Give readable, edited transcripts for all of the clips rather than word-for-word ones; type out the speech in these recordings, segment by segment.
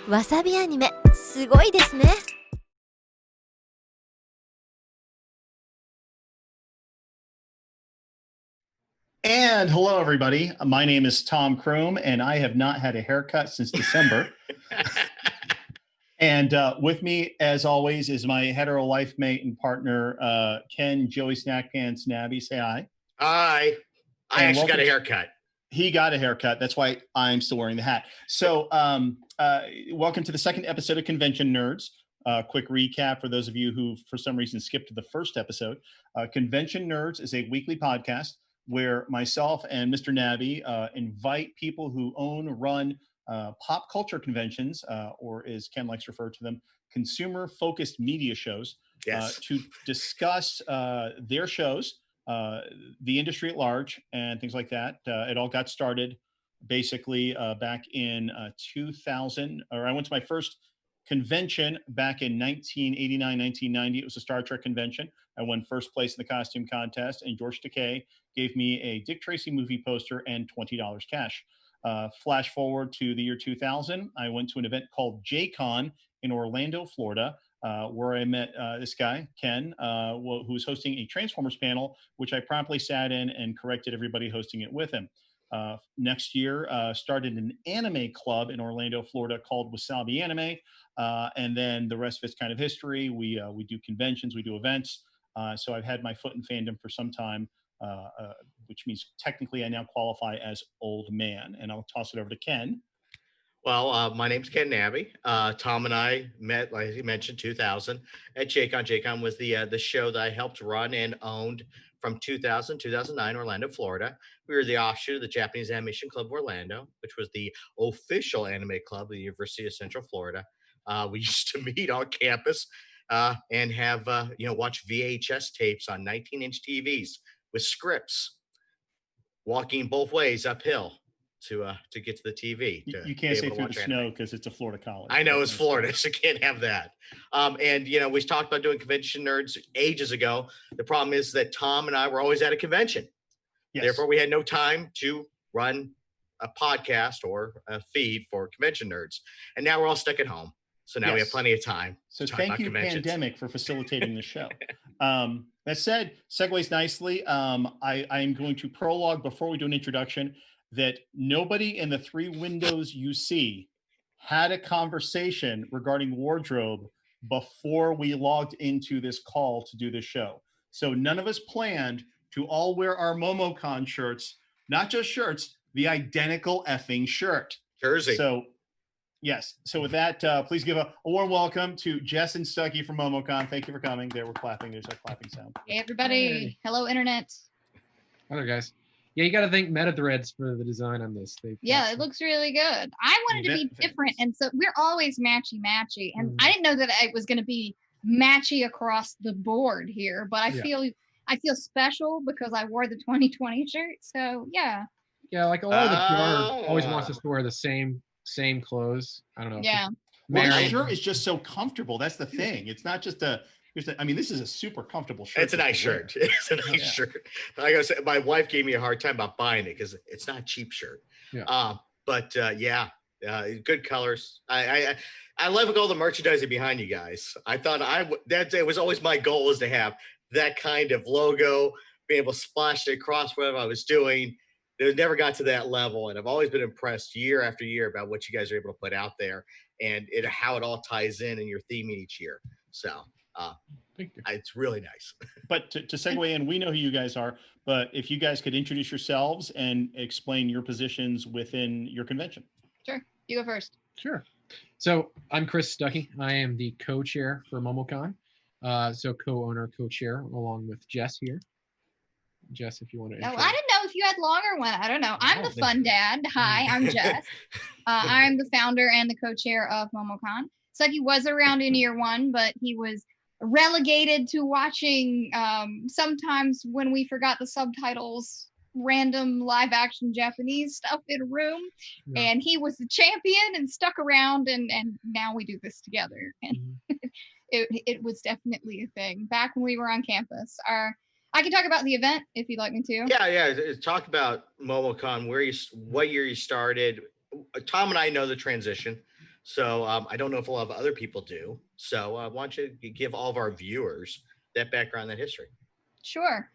わさびアニメすごいですね。And hello, everybody. My name is Tom Croom, and I have not had a haircut since December. And with me, as always, is my hetero life mate and partner, Ken, Joey Snackpants, Nabbe. Say hi. Hi. I actually got a haircut. He got a haircut. That's why I'm still wearing the hat. So welcome to the second episode of Convention Nerds. Quick recap for those of you who, for some reason, skipped to the first episode. Convention Nerds is a weekly podcast where myself and Mr. Nabbe invite people who own, run pop culture conventions, or as Ken likes to refer to them, consumer-focused media shows, to discuss their shows, the industry at large, and things like that. It all got started basically back in 2000, or I went to my first convention back in 1989, 1990. It was a Star Trek convention. I won first place in the costume contest, and George Takei gave me a Dick Tracy movie poster and $20 cash. Flash forward to the year 2000, I went to an event called JCon in Orlando, Florida, where I met this guy, Ken, who was hosting a Transformers panel, which I promptly sat in and corrected everybody hosting it with him. Next year, started an anime club in Orlando, Florida called Wasabi Anime. And then the rest of it's kind of history. We do conventions, we do events. So I've had my foot in fandom for some time, which means technically I now qualify as old man. And I'll toss it over to Ken. Well, my name's Ken Nabbe. Tom and I met, like you mentioned, 2000 at JCon. JCon was the show that I helped run and owned from 2000 2009, Orlando, Florida. We were the offshoot of the Japanese Animation Club of Orlando, which was the official anime club of the University of Central Florida. We used to meet on campus and have watch VHS tapes on 19-inch TVs with scripts, walking both ways uphill to get to the TV. You can't say through the snow because it's a Florida college. I know it's Florida, so can't have that. And we talked about doing Convention Nerds ages ago. The problem is that Tom and I were always at a convention. Yes. Therefore, we had no time to run a podcast or a feed for Convention Nerds. And now we're all stuck at home. So now we have plenty of time. So thank you, pandemic, for facilitating the show. That said, segues nicely. I am going to prologue before we do an introduction that nobody in the three windows you see had a conversation regarding wardrobe before we logged into this call to do this show. So none of us planned to all wear our MomoCon shirts, not just shirts, the identical effing shirt. Jersey. So, yes. So with that, please give a warm welcome to Jess and Stuckey from MomoCon. Thank you for coming. There, we're clapping. There's a clapping sound. Hey, everybody. Hey. Hello, Internet. Hello, guys. Yeah, you got to thank MetaThreads for the design on this. It looks really good. I wanted to be different, and so we're always matchy, and I didn't know that it was going to be matchy across the board here, but I feel special because I wore the 2020 shirt, so yeah. Yeah, like a lot of the PR always wants us to wear the same clothes. I don't know. Yeah. Well, the shirt is just so comfortable. That's the thing. It's not just this is a super comfortable shirt. It's a nice shirt. It's a nice shirt. Like I said, my wife gave me a hard time about buying it because it's not a cheap shirt. Yeah. Good colors. I love all the merchandising behind you guys. I thought it was always my goal is to have that kind of logo, being able to splash it across whatever I was doing. It never got to that level, and I've always been impressed year after year about what you guys are able to put out there and how it all ties in your theming each year. So. It's really nice. But to segue in, we know who you guys are, but if you guys could introduce yourselves and explain your positions within your convention. Sure. You go first. Sure. So I'm Chris Stuckey. I am the co-chair for MomoCon. So co-owner, co-chair, along with Jess here. Jess, if you want to. Oh, I didn't know if you had longer one. I don't know. I'm the fun dad. Hi, I'm Jess. I'm the founder and the co-chair of MomoCon. Stuckey was around in year one, but he was relegated to watching sometimes when we forgot the subtitles, random live action Japanese stuff in a room. Yeah. And he was the champion and stuck around, and now we do this together. And it was definitely a thing back when we were on campus. I can talk about the event if you'd like me to. Yeah. Talk about MomoCon, what year you started. Tom and I know the transition. So I don't know if a lot of other people do. So why don't you give all of our viewers that background, that history? Sure.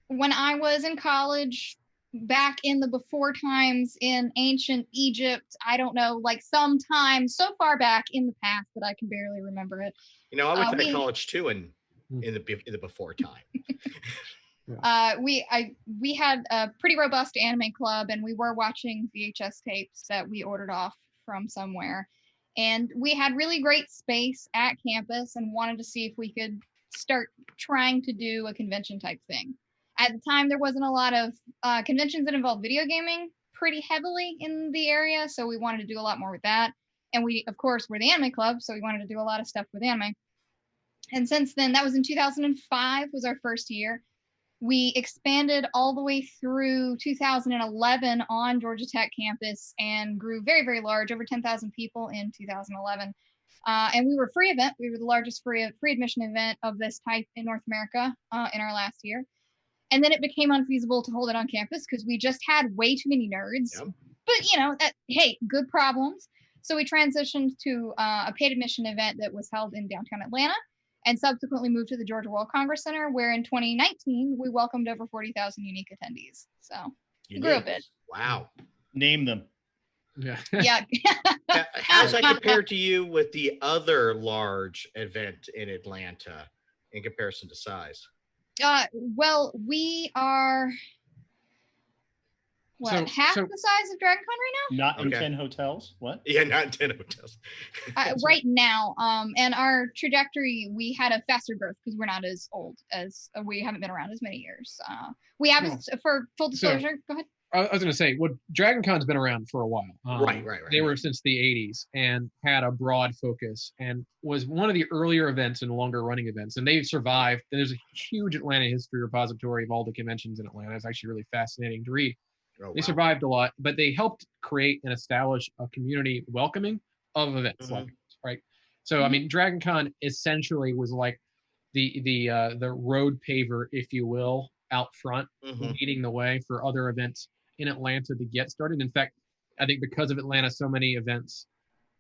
When I was in college, back in the before times in ancient Egypt, I don't know, like sometime so far back in the past that I can barely remember it. You know, I went to we- college too, in the before time. We had a pretty robust anime club, and we were watching VHS tapes that we ordered off from somewhere. And we had really great space at campus and wanted to see if we could start trying to do a convention type thing. At the time, there wasn't a lot of conventions that involved video gaming pretty heavily in the area, so we wanted to do a lot more with that. And we, of course, were the anime club, so we wanted to do a lot of stuff with anime. And since then, that was in 2005 was our first year. We expanded all the way through 2011 on Georgia Tech campus and grew very, very large, over 10,000 people in 2011. And we were a free event. We were the largest free admission event of this type in North America in our last year. And then it became unfeasible to hold it on campus because we just had way too many nerds. Yep. But, you know, hey, good problems. So we transitioned to a paid admission event that was held in downtown Atlanta, and subsequently moved to the Georgia World Congress Center, where in 2019, we welcomed over 40,000 unique attendees. So we grew a bit. Wow. Name them. Yeah. Yeah. How's that compared to you with the other large event in Atlanta in comparison to size? Well, we are half the size of DragonCon right now? Not in 10 hotels? What? Yeah, not in 10 hotels. Right now. And our trajectory, we had a faster growth because we're not as old as we haven't been around as many years. We have, for full disclosure, go ahead. I was going to say, well, DragonCon's been around for a while. Right. They were since the 80s and had a broad focus and was one of the earlier events and longer running events. And they've survived. There's a huge Atlanta history repository of all the conventions in Atlanta. It's actually really fascinating to read. Oh, they survived a lot, but they helped create and establish a community welcoming of events like this, right? So, I mean, DragonCon essentially was like the road paver, if you will, out front, leading the way for other events in Atlanta to get started. In fact, I think because of Atlanta, so many events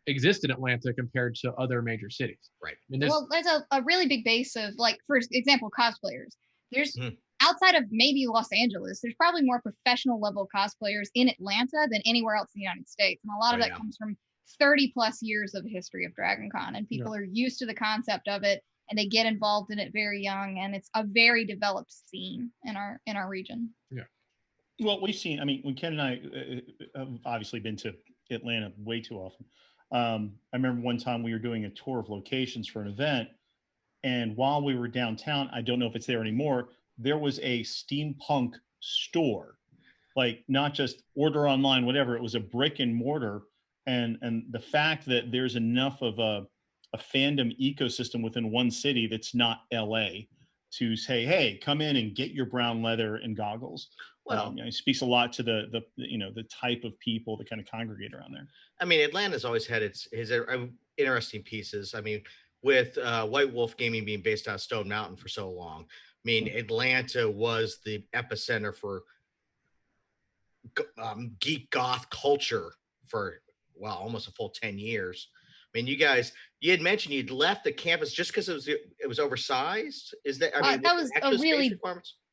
exist in Atlanta compared to other major cities. Right. I mean, well, there's a really big base of, like, for example, cosplayers. There's outside of maybe Los Angeles, there's probably more professional level cosplayers in Atlanta than anywhere else in the United States. And a lot of that comes from 30 plus years of history of DragonCon, and people are used to the concept of it and they get involved in it very young, and it's a very developed scene in our region. Yeah. Well, we've seen, I mean, when Ken and I have obviously been to Atlanta way too often. I remember one time we were doing a tour of locations for an event, and while we were downtown, I don't know if it's there anymore, there was a steampunk store, like not just order online, whatever. It was a brick and mortar. And the fact that there's enough of a fandom ecosystem within one city that's not LA to say, hey, come in and get your brown leather and goggles. Well, it speaks a lot to the type of people that kind of congregate around there. I mean, Atlanta's always had its interesting pieces. I mean, with White Wolf Gaming being based out of Stone Mountain for so long, I mean, Atlanta was the epicenter for geek goth culture for, almost a full 10 years. I mean, you had mentioned you'd left the campus just because it was oversized. Is that, I mean, that was a really,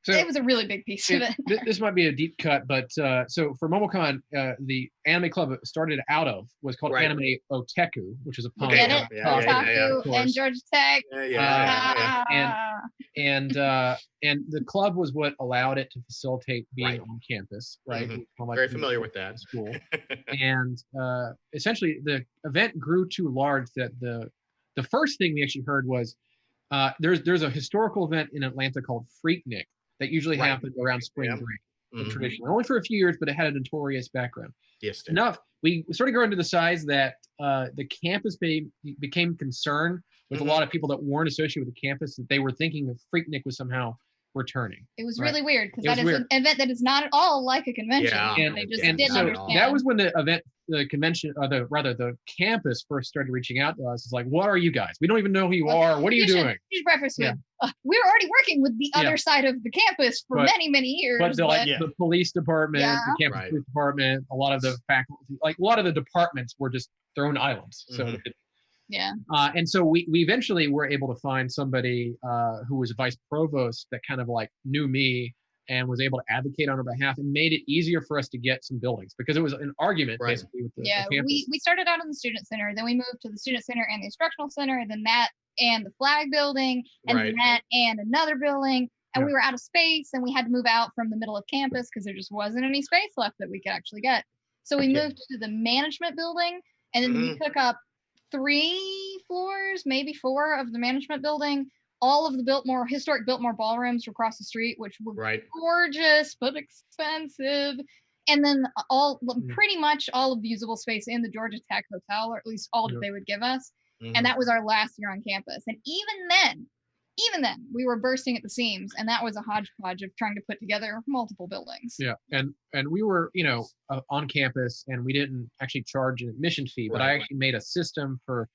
it was a really big piece of it. This might be a deep cut, but so for MomoCon, the anime club it started out of was called Anime Otaku, which is a pun. Otaku and Georgia Tech. And the club was what allowed it to facilitate being on campus, right? Very familiar with that. School. And essentially, the event grew too large that the first thing we actually heard was there's a historical event in Atlanta called Freaknik that usually happened around spring break, traditionally. Only for a few years, but it had a notorious background. Yes. Enough. We started growing to the size that the campus became concerned with a lot of people that weren't associated with the campus, that they were thinking of Freaknik was somehow returning. It was really weird because that is an event that is not at all like a convention. Yeah. And they just didn't understand. That was when the convention, the campus first started reaching out to us. It's like, what are you guys? We don't even know who you are. What are you doing? You should preface with, we were already working with the other side of the campus for many, many years. But the police department, the campus police department, a lot of the faculty, like a lot of the departments were just their own islands. So Mhm. Yeah. and so we eventually were able to find somebody who was vice provost that kind of like knew me and was able to advocate on our behalf and made it easier for us to get some buildings because it was an argument Right. basically with the Yeah, campus. we started out in the student center, then we moved to the student center and the instructional center, then that and the flag building, and then Right. that and another building. And Yeah. we were out of space, and we had to move out from the middle of campus because there just wasn't any space left that we could actually get. So we Okay. moved to the management building, and then we Mhm. took up 3 floors, maybe 4 of the management building. All of the historic Biltmore ballrooms were across the street, which were Right. gorgeous but expensive. And then pretty much all of the usable space in the Georgia Tech Hotel, or at least all that Yeah. they would give us. Mhm. And that was our last year on campus. And even then, we were bursting at the seams, and that was a hodgepodge of trying to put together multiple buildings. Yeah, and we were, on campus, and we didn't actually charge an admission fee, but I Right. actually made a system for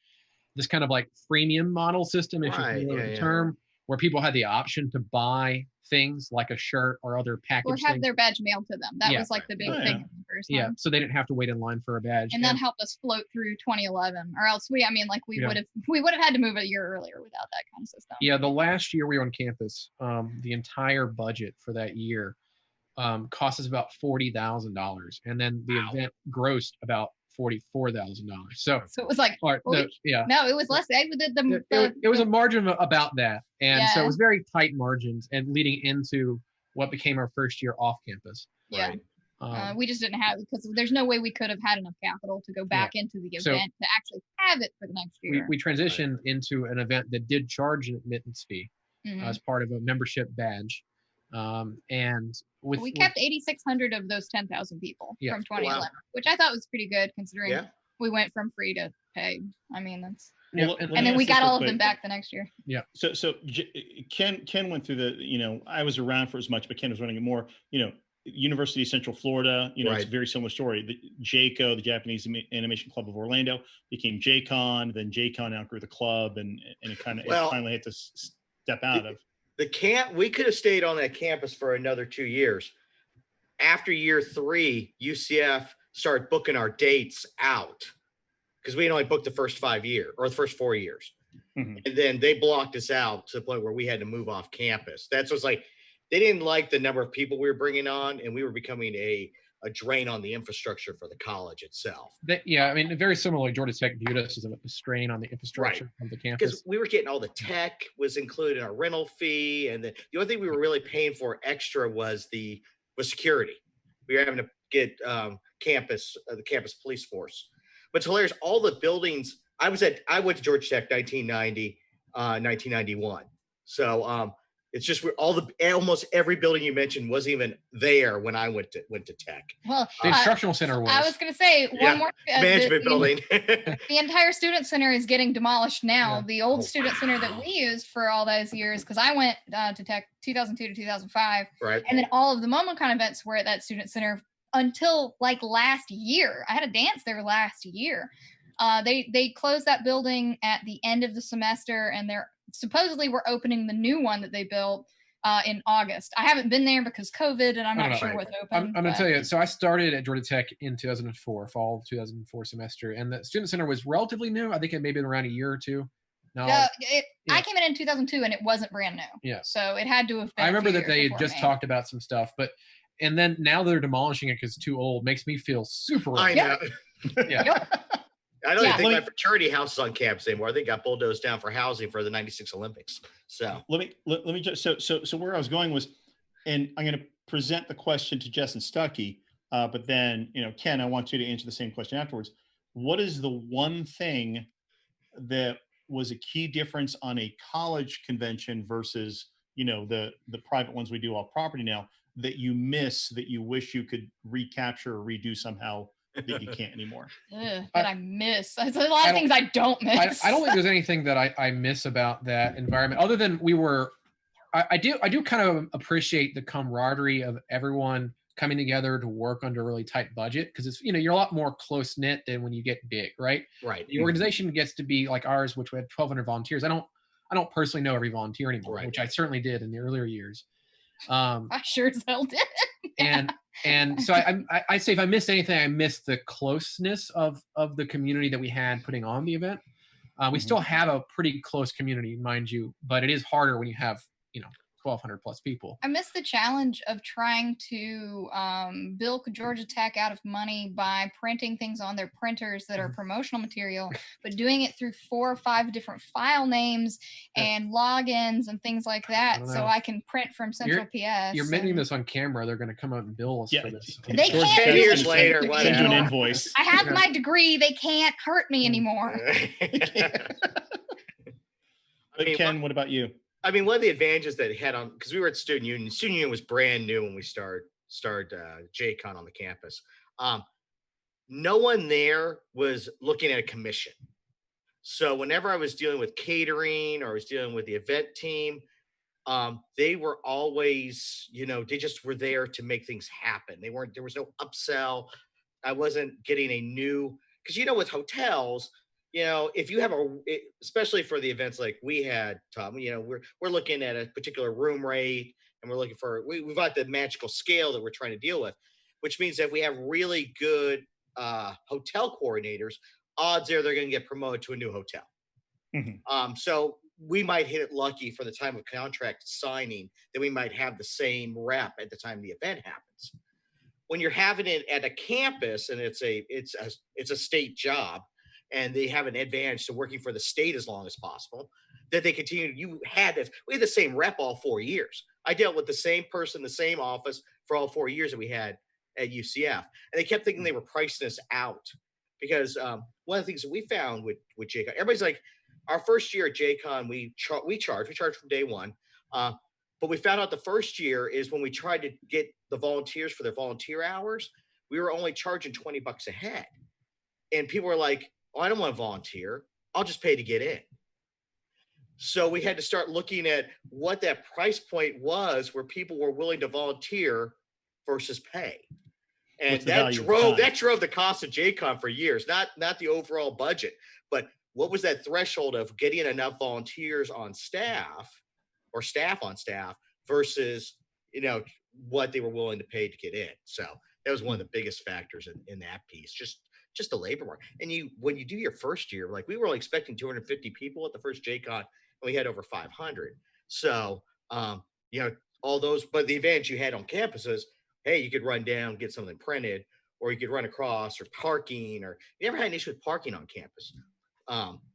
this kind of like freemium model system, if Right, you know yeah, the yeah. term, where people had the option to buy things like a shirt or other Or package have things. their badge mailed to them. That Yeah. was like the big Oh, thing yeah. the first Yeah, time. so they didn't have to wait in line for a badge. And that helped us float through 2011, or else we Yeah. would have had to move a year earlier without that kind of system. Yeah, the last year we were on campus, the entire budget for that year cost us about $40,000, and then the event grossed about $44,000. So, So it was like, or, no, it was less. It was a margin of about that, and so it Yeah. was very tight margins, and leading into what became our first year off campus. Yeah. Right. We just didn't have, because there's no way we could have had enough capital to go back into the So- event to actually have it for the next year. We transitioned into an event that did charge an admittance fee Mhm. as part of a membership badge, and We kept 8,600 of those 10,000 people Yeah. from 2011, which I thought was pretty good considering Yeah. we went from free to paid. I mean, that's, Well, and let and me then we ask this got real all of them quick. back the next year. So Ken went through I was around for as much, but Ken was running it more. University of Central Florida. It's a Right. very similar story. The JACO, the Japanese Animation Club of Orlando, became JCon. Then JCon outgrew the club, and it finally had to step out of. We could have stayed on that campus for another 2 years. After year 3, UCF started booking our dates out because we had only booked the first 5 years or the first 4 years. Mhm. And then they blocked us out to the point where we had to move off campus. That's what's like, they didn't like the number of people we were bringing on, and we were becoming a drain on the infrastructure for the college itself. I mean, very similarly, Georgia Tech viewed us as a strain on the infrastructure of the campus. Because we were getting all the tech was included in our rental fee, and the only thing we were really paying for extra was security. We were having to get the campus police force. But it's hilarious. All the buildings I went to Georgia Tech 1990, 1991. So it's just almost every building you mentioned wasn't even there when I went to Tech. Well, The instructional center was. I was going to say Yeah. one more. Management building. The entire student center is getting demolished now. Yeah. The old student center that we used for all those years, because I went to Tech 2002 to 2005, Right. and then all of the MomoCon events were at that student center until like last year. I had a dance there last year. They closed that building at the end of the semester, and they're supposedly we're opening the new one that they built in August. I haven't been there because COVID, and I'm not sure what's open. I'm going to tell you. So I started at Georgia Tech in 2004, fall 2004 semester, and the student center was relatively new. I think it may have been around a year or two. No, I came in 2002, and it wasn't brand new. Yeah. So it had to have been. I remember a few that they years had before just me. talked about some stuff, and then now they're demolishing it because it's too old. Makes me feel super old. I know. Yeah. Yep. I don't Yeah. even think my fraternity house is on campus anymore. I think it got bulldozed down for housing for the '96 Olympics. So Let me just so where I was going was, and I'm going to present the question to Jess and Stuckey, but then Ken, I want you to answer the same question afterwards. What is the one thing that was a key difference on a college convention versus the private ones we do off property now that you miss, that you wish you could recapture or redo somehow that you can't anymore? That I miss. There's a lot of things I don't miss. I don't think there's anything that I miss about that environment other than I do kind of appreciate the camaraderie of everyone coming together to work under a really tight budget, because it's you're a lot more close knit than when you get big, right? right. The organization gets to be like ours, which we had 1,200 volunteers. I don't personally know every volunteer anymore, Right. which I certainly did in the earlier years. I sure as hell did. And so I say if I missed anything, I missed the closeness of the community that we had putting on the event. We still have a pretty close community, mind you, but it is harder when you have 1,200 plus people. I miss the challenge of trying to bilk Georgia Tech out of money by printing things on their printers that are promotional material, but doing it through 4 or 5 different file names and logins and things like that, so I can print from Central PS. You're mentioning this on camera. They're going to come out and bill us for this. They Georgia can't Tech do years is later, send whatever. you an invoice. I have my degree. They can't hurt me anymore. Ken, what about you? I mean, one of the advantages that it had on, because we were at Student Union. Student Union was brand new when we started JCon on the campus. No one there was looking at a commission. So whenever I was dealing with catering or I was dealing with the event team, they were always, they just were there to make things happen. There was no upsell. I wasn't getting a new, because with hotels, if you have especially for the events like we had, Tom, we're looking at a particular room rate and we're looking for, we've got the magical scale that we're trying to deal with, which means that we have really good hotel coordinators. Odds are they're going to get promoted to a new hotel. Mm-hmm. So we might hit it lucky for the time of contract signing that we might have the same rep at the time the event happens. When you're having it at a campus and it's a state job, and they have an advantage to working for the state as long as possible, that they continue. We had the same rep all 4 years. I dealt with the same person, the same office for all 4 years that we had at UCF. And they kept thinking they were pricing us out because one of the things that we found with JCon, everybody's like, our first year at JCon, we charged from day one. But we found out the first year is when we tried to get the volunteers for their volunteer hours, we were only charging $20 a head. And people were like, I don't want to volunteer. I'll just pay to get in. So we had to start looking at what that price point was where people were willing to volunteer versus pay. And that drove the cost of JCon for years, not the overall budget, but what was that threshold of getting enough volunteers on staff or staff on staff versus, what they were willing to pay to get in. So that was one of the biggest factors in that piece, just the labor market. And when you do your first year, like we were only expecting 250 people at the first JCon, and we had over 500. So, all those, but the advantage you had on campuses, hey, you could run down, get something printed, or you could run across, or parking, or you never had an issue with parking on campus.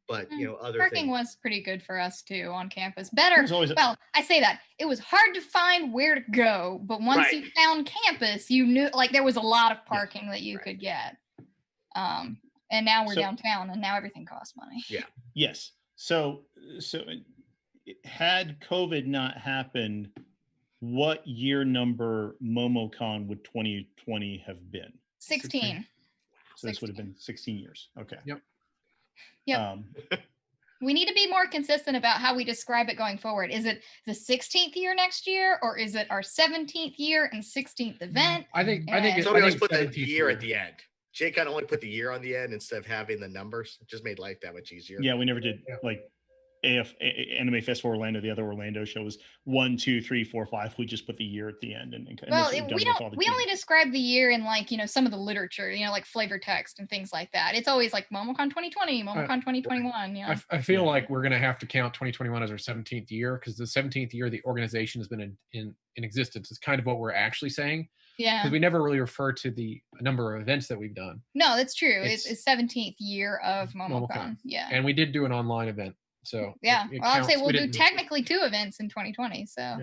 But other parking things was pretty good for us too on campus. Better. Well, I say that it was hard to find where to go, but once you found campus, you knew there was a lot of parking that you could get. And now we're downtown, and now everything costs money. Yeah. Yes. So had COVID not happened, what year number MomoCon would 2020 have been? 16. So this would have been 16 years. Okay. Yep. We need to be more consistent about how we describe it going forward. Is it the 16th year next year, or is it our 17th year and 16th event? I think somebody always put the year at the end. JCon only put the year on the end instead of having the numbers. It just made life that much easier. Yeah, we never did Anime Festival Orlando. The other Orlando show was 1, 2, 3, 4, 5. We just put the year at the end. We only describe the year in some of the literature, like flavor text and things like that. It's always like MomoCon 2020, MomoCon 2021. Yeah. I feel like we're going to have to count 2021 as our 17th year, because the 17th year the organization has been in existence. It's kind of what we're actually saying. Yeah. Because we never really refer to the number of events that we've done. No, that's true. It's 17th year of MomoCon. Yeah. And we did do an online event. So yeah, I'll say we'll do technically 2 events in 2020. So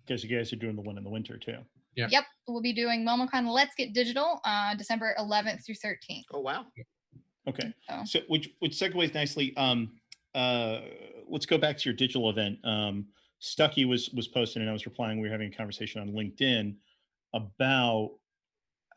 because you guys are doing the one in the winter too. Yeah. Yep, we'll be doing MomoCon Let's Get Digital, December 11th through 13th. Oh wow. Okay. So which segues nicely. Let's go back to your digital event. Stucky was posting, and I was replying. We were having a conversation on LinkedIn about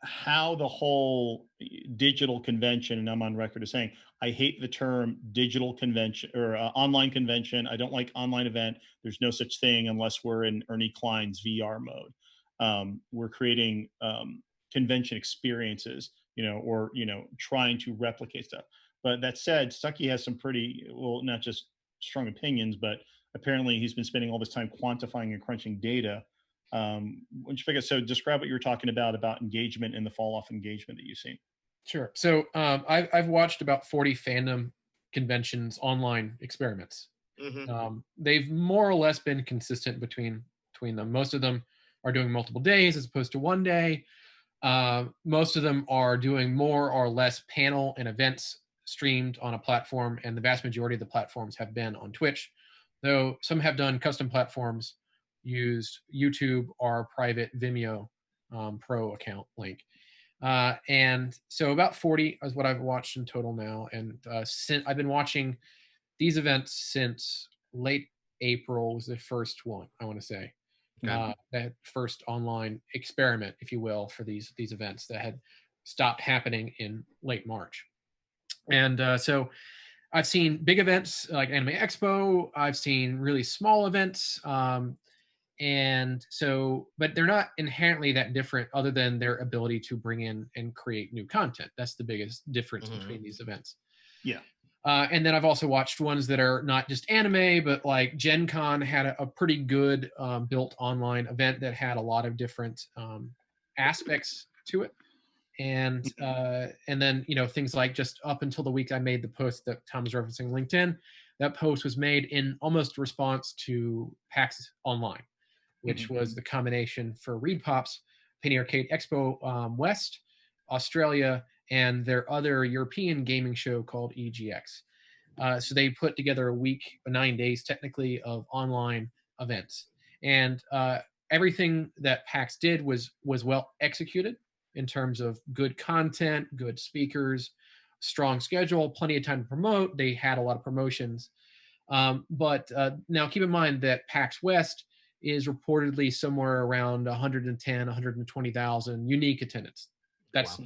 how the whole digital convention, and I'm on record as saying I hate the term digital convention or online convention. I don't like online event. There's no such thing unless we're in Ernie Klein's VR mode. We're creating convention experiences, or trying to replicate stuff. But that said, Stucky has some pretty, not just strong opinions, but apparently he's been spending all this time quantifying and crunching data So describe what you were talking about engagement and the fall off engagement that you've seen. Sure. So I've watched about 40 fandom conventions online experiments. They've more or less been consistent between them. Most of them are doing multiple days as opposed to one day. Most of them are doing more or less panel and events streamed on a platform, and the vast majority of the platforms have been on Twitch, though some have done custom platforms, used YouTube or private Vimeo Pro account link. And so about 40 is what I've watched in total now. And I've been watching these events since late April was the first one, I want to say. That first online experiment, if you will, for these events that had stopped happening in late March. And so I've seen big events like Anime Expo. I've seen really small events. And so, but they're not inherently that different other than their ability to bring in and create new content. That's the biggest difference between these events. Yeah. And then I've also watched ones that are not just anime, but like Gen Con had a pretty good built online event that had a lot of different aspects to it. And then, things like just up until the week I made the post that Tom was referencing LinkedIn, that post was made in almost response to PAX Online, which was the combination for Reed Pop's Penny Arcade Expo West, Australia, and their other European gaming show called EGX. So they put together a week, 9 days technically, of online events. And everything that PAX did was well executed in terms of good content, good speakers, strong schedule, plenty of time to promote. They had a lot of promotions. But now keep in mind that PAX West is reportedly somewhere around 110, 120,000 unique attendance. That's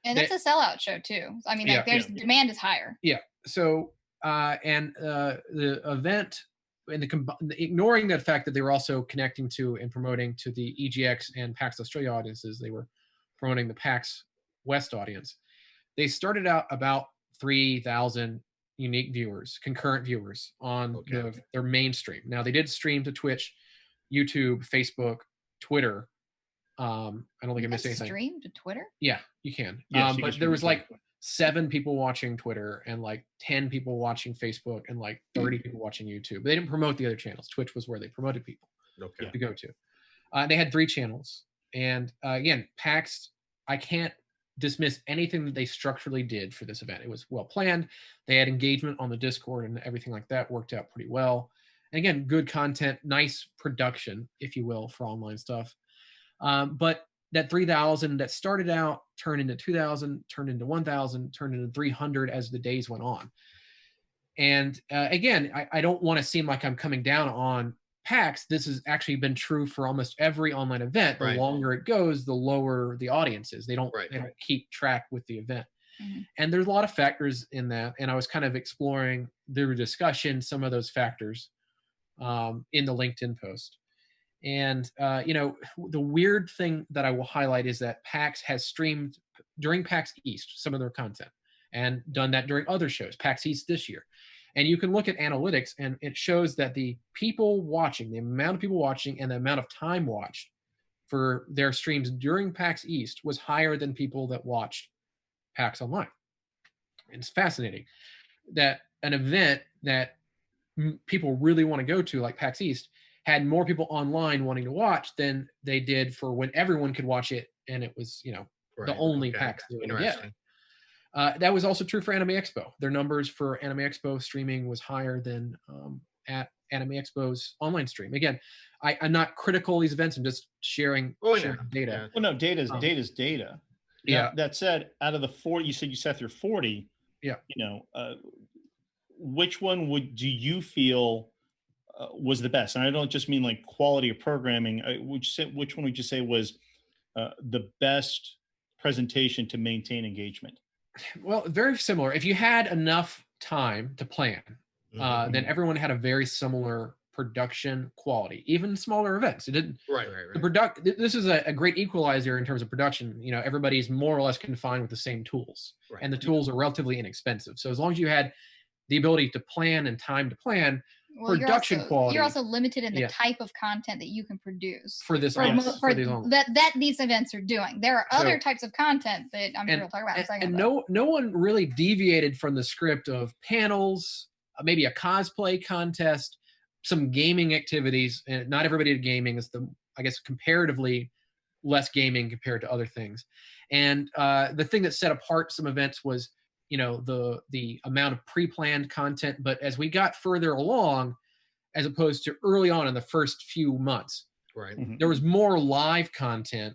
and that's a sellout show too. I mean, demand is higher. Yeah. So the event, and ignoring that fact that they were also connecting to and promoting to the EGX and PAX Australia audiences, they were promoting the PAX West audience. They started out about 3,000 unique viewers, concurrent viewers on their mainstream. Now they did stream to Twitch, YouTube, Facebook, Twitter. I don't think I missed anything. Stream to Twitter? Yeah, you can. Yes, but there was like 7 people watching Twitter and like 10 people watching Facebook and like 30 people watching YouTube. They didn't promote the other channels. Twitch was where they promoted people to go to. They had 3 channels. And again, PAX, I can't dismiss anything that they structurally did for this event. It was well planned. They had engagement on the Discord and everything like that worked out pretty well. And again, good content, nice production, if you will, for online stuff. But that 3,000 that started out turned into 2,000, turned into 1,000, turned into 300 as the days went on. And again, I don't want to seem like I'm coming down on PAX. This has actually been true for almost every online event. The longer it goes, the lower the audience is. They don't keep track with the event. And there's a lot of factors in that. And I was kind of exploring the discussion, some of those factors in the LinkedIn post. And, the weird thing that I will highlight is that PAX has streamed during PAX East some of their content and done that during other shows, PAX East this year. And you can look at analytics and it shows that the people watching, the amount of people watching and the amount of time watched for their streams during PAX East was higher than people that watched PAX Online. And it's fascinating that an event that people really want to go to, like PAX East, had more people online wanting to watch than they did for when everyone could watch it, and it was, the only PAX they would get. That was also true for Anime Expo. Their numbers for Anime Expo streaming was higher than at Anime Expo's online stream. Again, I'm not critical of these events. I'm just sharing data. Well, no, data's data. Yeah. That said, out of the 40, you said you sat through 40. Yeah. Which one do you feel was the best? And I don't just mean like quality of programming. Which one would you say was the best presentation to maintain engagement? Well, very similar. If you had enough time to plan, then everyone had a very similar production quality, even smaller events. It didn't. Right. This is a great equalizer in terms of production. Everybody's more or less confined with the same tools, and the tools are relatively inexpensive. So as long as you had the ability to plan and time to plan, Well, production quality You're also limited in the Yeah. type of content that you can produce for this that these events are doing. There are other types of content that I'm sure we'll talk about in a second. And no one really deviated from the script of panels, maybe a cosplay contest, some gaming activities, and not everybody did gaming. Is I guess comparatively less gaming compared to other things. And the thing that set apart some events was, the amount of pre-planned content. But as we got further along, as opposed to early on in the first few months, Right. there was more live content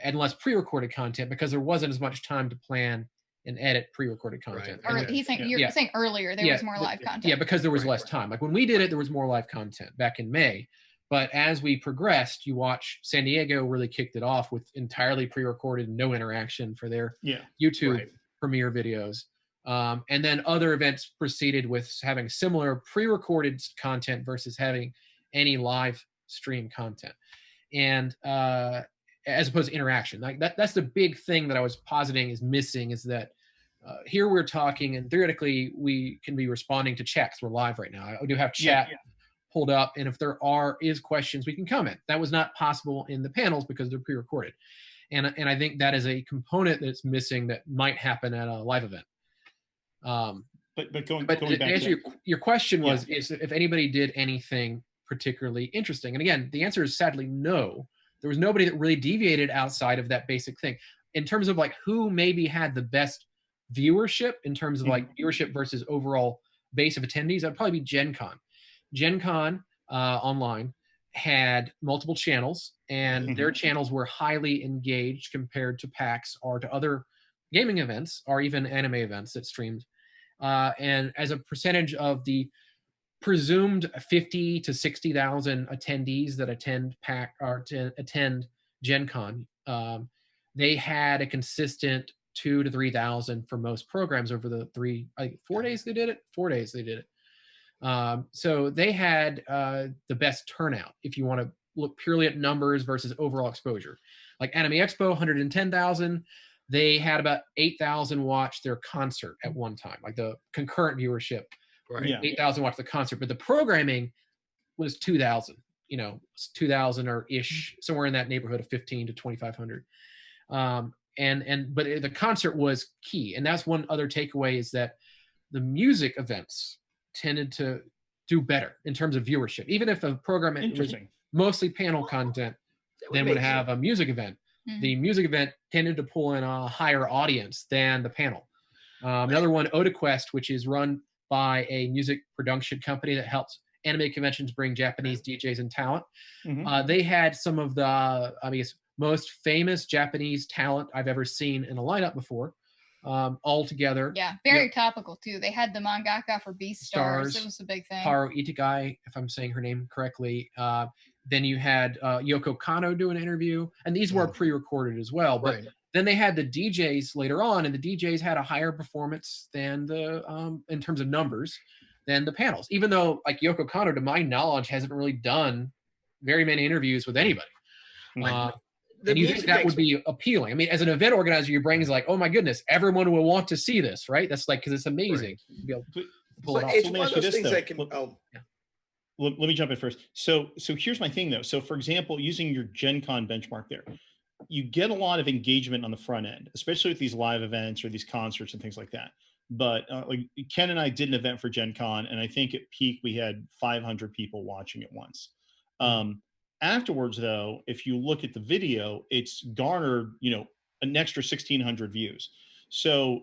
and less pre-recorded content because there wasn't as much time to plan and edit pre-recorded content. Right. Or you're saying earlier there was more live content. Yeah, because there was less time. Like when we did it, there was more live content back in May. But as we progressed, you watch San Diego really kicked it off with entirely pre-recorded, no interaction for their YouTube premiere videos. And then other events proceeded with having similar pre-recorded content versus having any live stream content. And as opposed to interaction. Like that's the big thing that I was positing is missing, is that here we're talking, and theoretically we can be responding to chats. We're live right now. I do have chat pulled up, and if there is questions, we can comment. That was not possible in the panels because they're pre-recorded. And I think that is a component that's missing that might happen at a live event. But going to back answer your question was is if anybody did anything particularly interesting. And again, the answer is sadly no. There was nobody that really deviated outside of that basic thing. In terms of like who maybe had the best viewership in terms of like viewership versus overall base of attendees, that'd probably be Gen Con. Gen Con online had multiple channels, and their channels were highly engaged compared to PAX or to other gaming events or even anime events that streamed. And as a percentage of the presumed 50 to 60,000 attendees that attend PAX or to attend Gen Con, they had a consistent 2,000 to 3,000 for most programs over the 4 days they did it. 4 days they did it. So they had the best turnout if you want to look purely at numbers versus overall exposure. Like Anime Expo, 110,000. They had about 8,000 watch their concert at one time, like the concurrent viewership. Right. 8,000 watched the concert, but the programming was 2,000. 2,000 or ish, somewhere in that neighborhood of 15 to 2,500. But the concert was key, and that's one other takeaway is that the music events tended to do better in terms of viewership. Even if a program was mostly panel content, then would have a music event. The music event tended to pull in a higher audience than the panel. Another one, OdaQuest, which is run by a music production company that helps anime conventions bring Japanese DJs and talent. They had some of the, most famous Japanese talent I've ever seen in a lineup before. All together. Yeah, very topical too. They had the mangaka for Beastars. It was a big thing. Haru Itagai, if I'm saying her name correctly. Then you had Yoko Kanno do an interview, and these were pre-recorded as well. But then they had the DJs later on, and the DJs had a higher performance than the in terms of numbers than the panels. Even though, like Yoko Kanno, to my knowledge, hasn't really done very many interviews with anybody. And you think that would be appealing. I mean, as an event organizer, your brain is like, oh my goodness, everyone will want to see this, right? That's like, because it's amazing to be able to pull it off. It's one of those things that can, let me jump in first. So here's my thing though. So for example, using your Gen Con benchmark there, you get a lot of engagement on the front end, especially with these live events or these concerts and things like that. But like Ken and I did an event for Gen Con, and I think at peak we had 500 people watching at once. Afterwards, though, if you look at the video, it's garnered, an extra 1,600 views. So,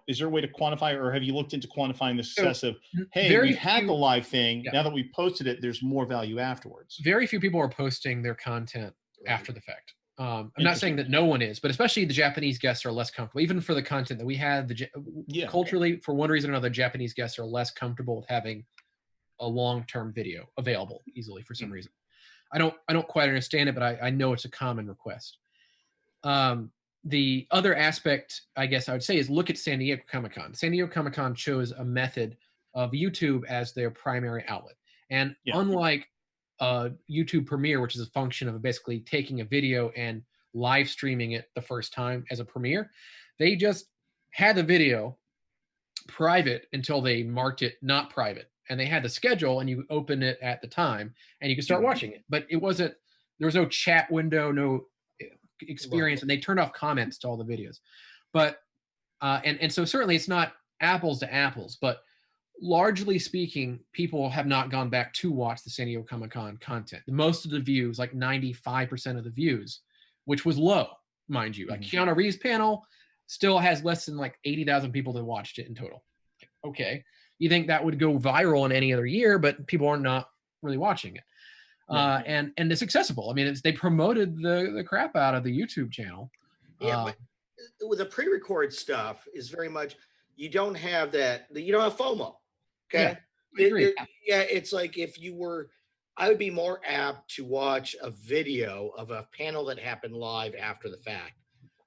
is there a way to quantify, or have you looked into quantifying the success of, hey, we had the live thing. Now that we posted it, there's more value afterwards. Very few people are posting their content after the fact. I'm not saying that no one is, but especially the Japanese guests are less comfortable. Even for the content that we had, culturally, for one reason or another, Japanese guests are less comfortable with having a long-term video available easily for some reason. I don't quite understand it, but I know it's a common request. The other aspect, I guess I would say, is look at San Diego Comic-Con. San Diego Comic-Con chose a method of YouTube as their primary outlet. And unlike YouTube Premiere, which is a function of basically taking a video and live streaming it the first time as a premiere, they just had the video private until they marked it not private and they had the schedule, and you open it at the time, and you could start watching it. But it wasn't. There was no chat window, no experience, and they turned off comments to all the videos. But and so certainly it's not apples to apples, but largely speaking, people have not gone back to watch the San Diego Comic-Con content. Most of the views, like 95% of the views, which was low, mind you. Like Keanu Reeves' panel still has less than like 80,000 people that watched it in total. Like, okay, you think that would go viral in any other year, but people are not really watching it. And it's accessible. I mean, they promoted the crap out of the YouTube channel. Yeah, but with the pre-record stuff is very much, you don't have that, you don't have FOMO. Okay. Yeah, it's like I would be more apt to watch a video of a panel that happened live after the fact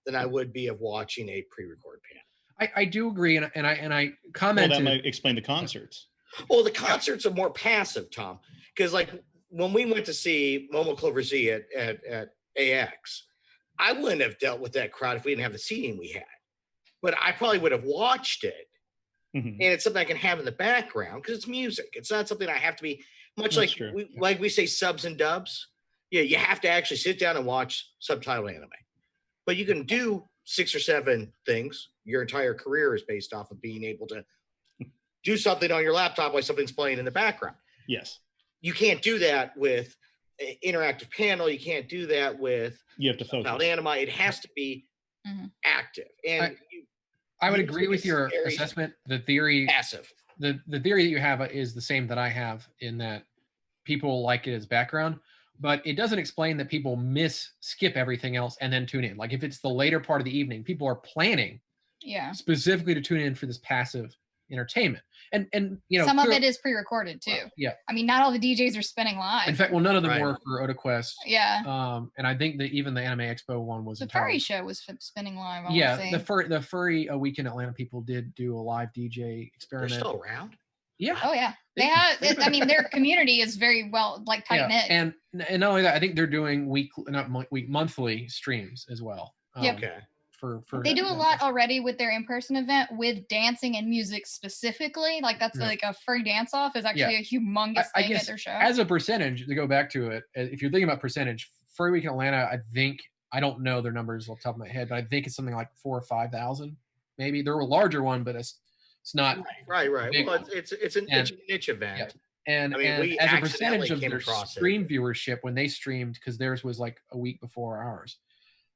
than I would be of watching a pre-record panel. I do agree, and I commented. Well, that might explain the concerts. Well, the concerts are more passive, Tom, because like when we went to see Momo Clover Z at AX, I wouldn't have dealt with that crowd if we didn't have the seating we had. But I probably would have watched it. And it's something I can have in the background because it's music. It's not something I have to be much like we say subs and dubs. Yeah, you have to actually sit down and watch subtitled anime. But you can do 6 or 7 things. Your entire career is based off of being able to do something on your laptop while something's playing in the background. Yes. You can't do that with an interactive panel. You can't do that with you have to focus about anime. It has to be active. And I would agree with your assessment. The theory passive. The theory that you have is the same that I have, in that people like it as background, but it doesn't explain that people skip everything else and then tune in. Like if it's the later part of the evening, people are planning specifically to tune in for this passive entertainment. And you know, some of it is pre-recorded too. Yeah. I mean, not all the DJs are spinning live. In fact, well, none of them were for OtaQuest. Yeah. And I think that even the Anime Expo one was the furry show was spinning live. The furry a week in Atlanta people did do a live DJ experiment. They're still around. Yeah. Oh yeah. They have. I mean, their community is very well tight knit. And not only that, I think they're doing monthly streams as well. Okay. For they do a lot already with their in-person event with dancing and music specifically. Like that's like a free dance-off is actually a humongous thing at their show. As a percentage, to go back to it, if you're thinking about percentage, Furry Week in Atlanta, I don't know their numbers off the top of my head, but I think it's something like 4,000 or 5,000. Maybe they're a larger one, but it's not right. Well, it's a niche event. Yeah. And, I mean, and as a percentage of their stream viewership, when they streamed, because theirs was like a week before ours,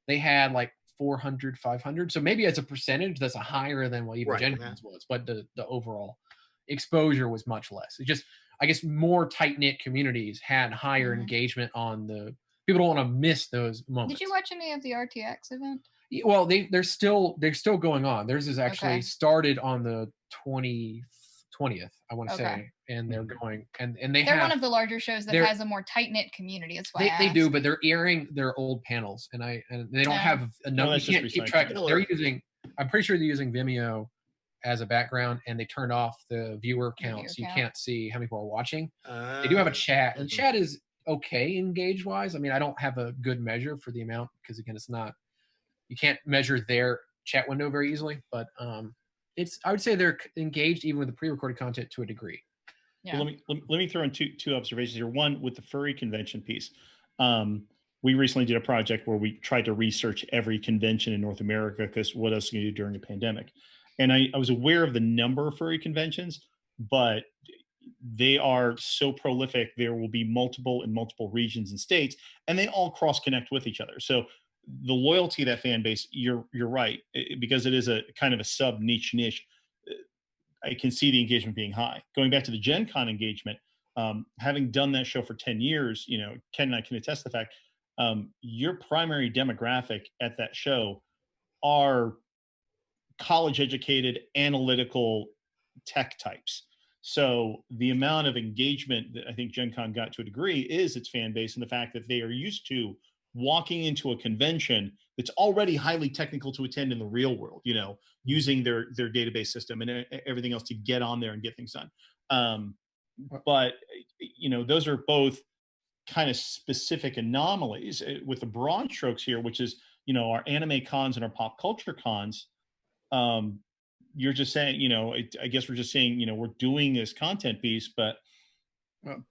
they had like 400, 500. So maybe as a percentage, that's a higher than what even Jenkins was, but the overall exposure was much less. It just, I guess, more tight-knit communities had higher engagement on the, people don't want to miss those moments. Did you watch any of the RTX event? Well, they're still going on. Theirs is actually started on the 20th, I want to say, and they're going, and they're one of the larger shows that has a more tight knit community. That's why they do, but they're airing their old panels, and they don't have enough. You can't keep track. They're using, I'm pretty sure they're using Vimeo as a background, and they turned off the viewer count, so you can't see how many people are watching. They do have a chat, and chat is okay engaged wise. I mean, I don't have a good measure for the amount because again, it's not, you can't measure their chat window very easily, but I would say they're engaged even with the pre-recorded content to a degree. Yeah. Well, let me throw in two observations here. One, with the furry convention piece. We recently did a project where we tried to research every convention in North America, because what else can you do during a pandemic? And I was aware of the number of furry conventions, but they are so prolific. There will be multiple in multiple regions and states, and they all cross connect with each other. So the loyalty of that fan base, you're right, because it is a kind of a sub niche. I can see the engagement being high. Going back to the Gen Con engagement, having done that show for 10 years, you know, Ken and I can attest to the fact, your primary demographic at that show are college educated, analytical tech types. So the amount of engagement that I think Gen Con got to a degree is its fan base, and the fact that they are used to walking into a convention that's already highly technical to attend in the real world, you know, using their database system and everything else to get on there and get things done. But, you know, those are both kind of specific anomalies with the broad strokes here, which is, you know, our anime cons and our pop culture cons. you're just saying, I guess we're just saying, we're doing this content piece, but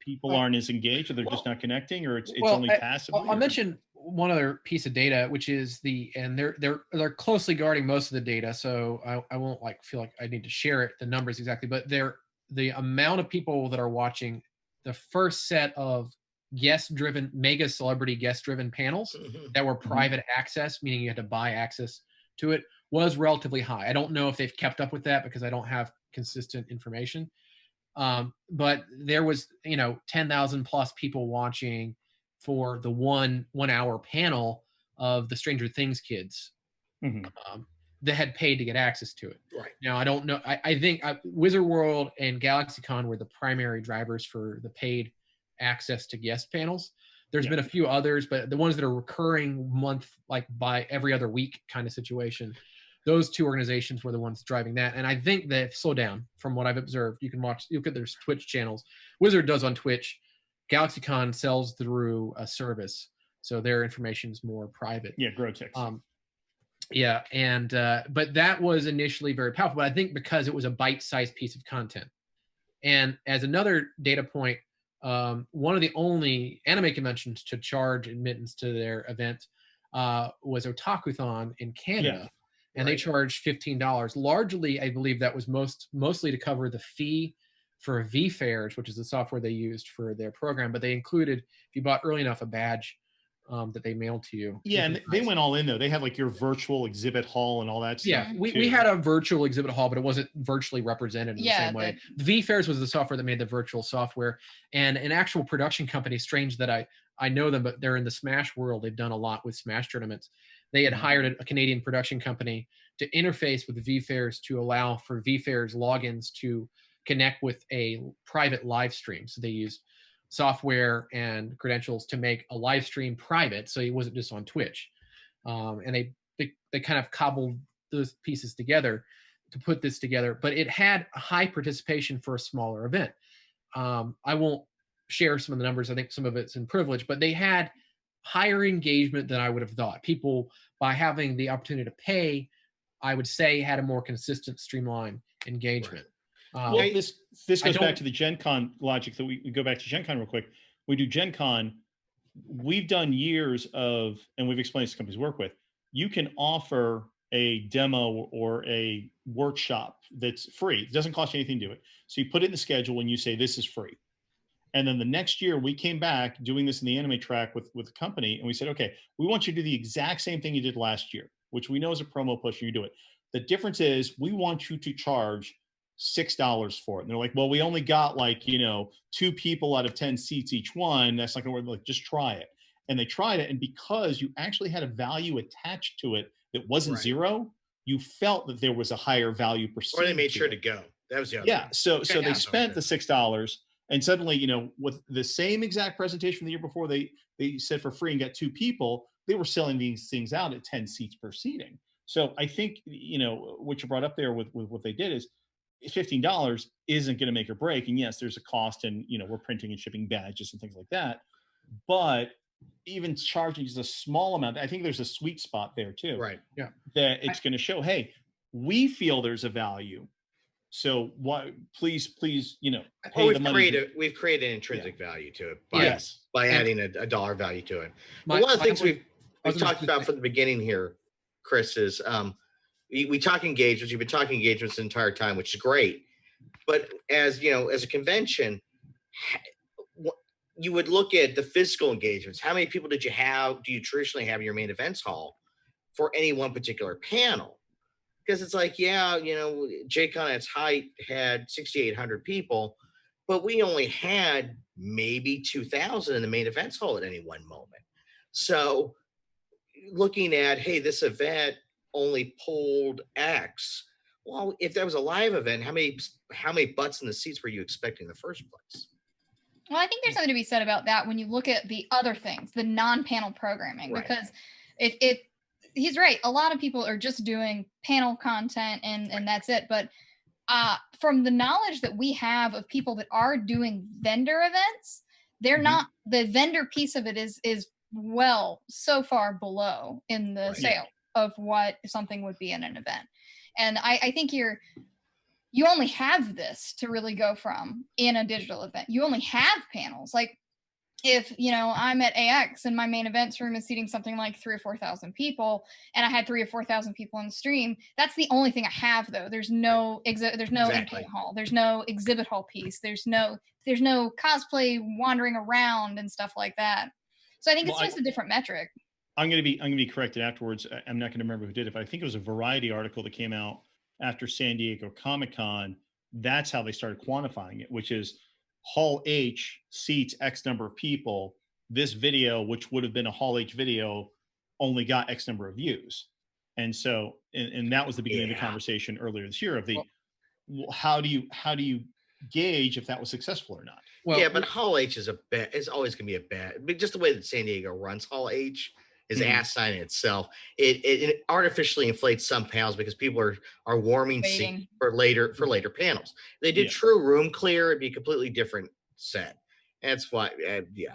people aren't as engaged, or they're just not connecting, or it's only passively. I'll mention one other piece of data, which is and they're closely guarding most of the data, so I won't feel like I need to share it, the numbers exactly, but the amount of people that are watching the first set of guest-driven, mega celebrity guest-driven panels that were private access, meaning you had to buy access to it, was relatively high. I don't know if they've kept up with that because I don't have consistent information. But there was, 10,000 plus people watching for the one hour panel of the Stranger Things kids that had paid to get access to it. Right. Now, I don't know. I think Wizard World and GalaxyCon were the primary drivers for the paid access to guest panels. There's been a few others, but the ones that are recurring month, like by every other week kind of situation, those two organizations were the ones driving that. And I think they've slowed down from what I've observed. You can look at their Twitch channels. Wizard does on Twitch. GalaxyCon sells through a service, so their information is more private. Yeah, Grotix. But that was initially very powerful. But I think because it was a bite-sized piece of content. And as another data point, one of the only anime conventions to charge admittance to their event was Otakuthon in Canada. And they charged $15. Largely, I believe that was mostly to cover the fee for VFairs, which is the software they used for their program. But they included, if you bought early enough, a badge that they mailed to you. Yeah, and they went all in, though. They had your virtual exhibit hall and all that stuff. Yeah, we had a virtual exhibit hall, but it wasn't virtually represented in the same way. VFairs was the software that made the virtual software. And an actual production company, strange that I know them, but they're in the Smash world. They've done a lot with Smash tournaments. They had hired a Canadian production company to interface with VFairs to allow for VFairs logins to connect with a private live stream. So they used software and credentials to make a live stream private, so it wasn't just on Twitch. And they kind of cobbled those pieces together to put this together. But it had a high participation for a smaller event. I won't share some of the numbers. I think some of it's in privilege, but they had higher engagement than I would have thought. People, by having the opportunity to pay, I would say had a more consistent, streamlined engagement. Well, this goes back to the Gen Con logic that we go back to Gen Con real quick. We do Gen Con. We've done years of, and we've explained this to companies we work with, you can offer a demo or a workshop that's free. It doesn't cost you anything to do it. So you put it in the schedule and you say, this is free. And then the next year we came back doing this in the anime track with the company. And we said, okay, we want you to do the exact same thing you did last year, which we know is a promo push. You do it. The difference is we want you to charge $6 for it. And they're like, well, we only got 2 people out of 10 seats each one. That's not going to work. Just try it. And they tried it. And because you actually had a value attached to it that wasn't zero, you felt that there was a higher value perceived. Or they made sure to go. That was the other thing. So they spent the $6, and suddenly, with the same exact presentation from the year before, they said for free and got 2 people, they were selling these things out at 10 seats per seating. So I think, what you brought up there with what they did is $15 isn't going to make or break. And yes, there's a cost, and, we're printing and shipping badges and things like that. But even charging just a small amount, I think there's a sweet spot there too. Right. Yeah. That it's going to show, hey, we feel there's a value. So why, please, pay the money. We've created intrinsic value to it by Yes. adding a dollar value to it. One of the things we've talked about from the beginning here, Chris, is we talk engagements. You've been talking engagements the entire time, which is great. But as a convention, you would look at the physical engagements. How many people do you traditionally have in your main events hall for any one particular panel? Because it's JCon at its height had 6,800 people, but we only had maybe 2,000 in the main events hall at any one moment. So looking at, hey, this event only pulled X. Well, if that was a live event, how many butts in the seats were you expecting in the first place? Well, I think there's something to be said about that when you look at the other things, the non-panel programming, because if he's right, a lot of people are just doing panel content and that's it. But from the knowledge that we have of people that are doing vendor events, they're not, the vendor piece of it is so far below in the sale. of what something would be in an event. And I think you only have this to really go from in a digital event. You only have panels. Like if, I'm at AX and my main events room is seating something like 3,000 or 4,000 people, and I had 3,000 or 4,000 people on the stream, that's the only thing I have though. There's no Exactly. entertainment hall. There's no exhibit hall piece. There's no cosplay wandering around and stuff like that. So I think it's just a different metric. I'm going to be corrected afterwards. I'm not going to remember who did it, but I think it was a Variety article that came out after San Diego Comic-Con. That's how they started quantifying it, which is Hall H seats X number of people. This video, which would have been a Hall H video, only got X number of views. And so, and that was the beginning of the conversation earlier this year of the, how do you gauge if that was successful or not? Well, but Hall H is always going to be a bad, just the way that San Diego runs Hall H is asinine in itself. It artificially inflates some panels because people are warming seats for later panels. If they did true room clear, it'd be a completely different set. That's why,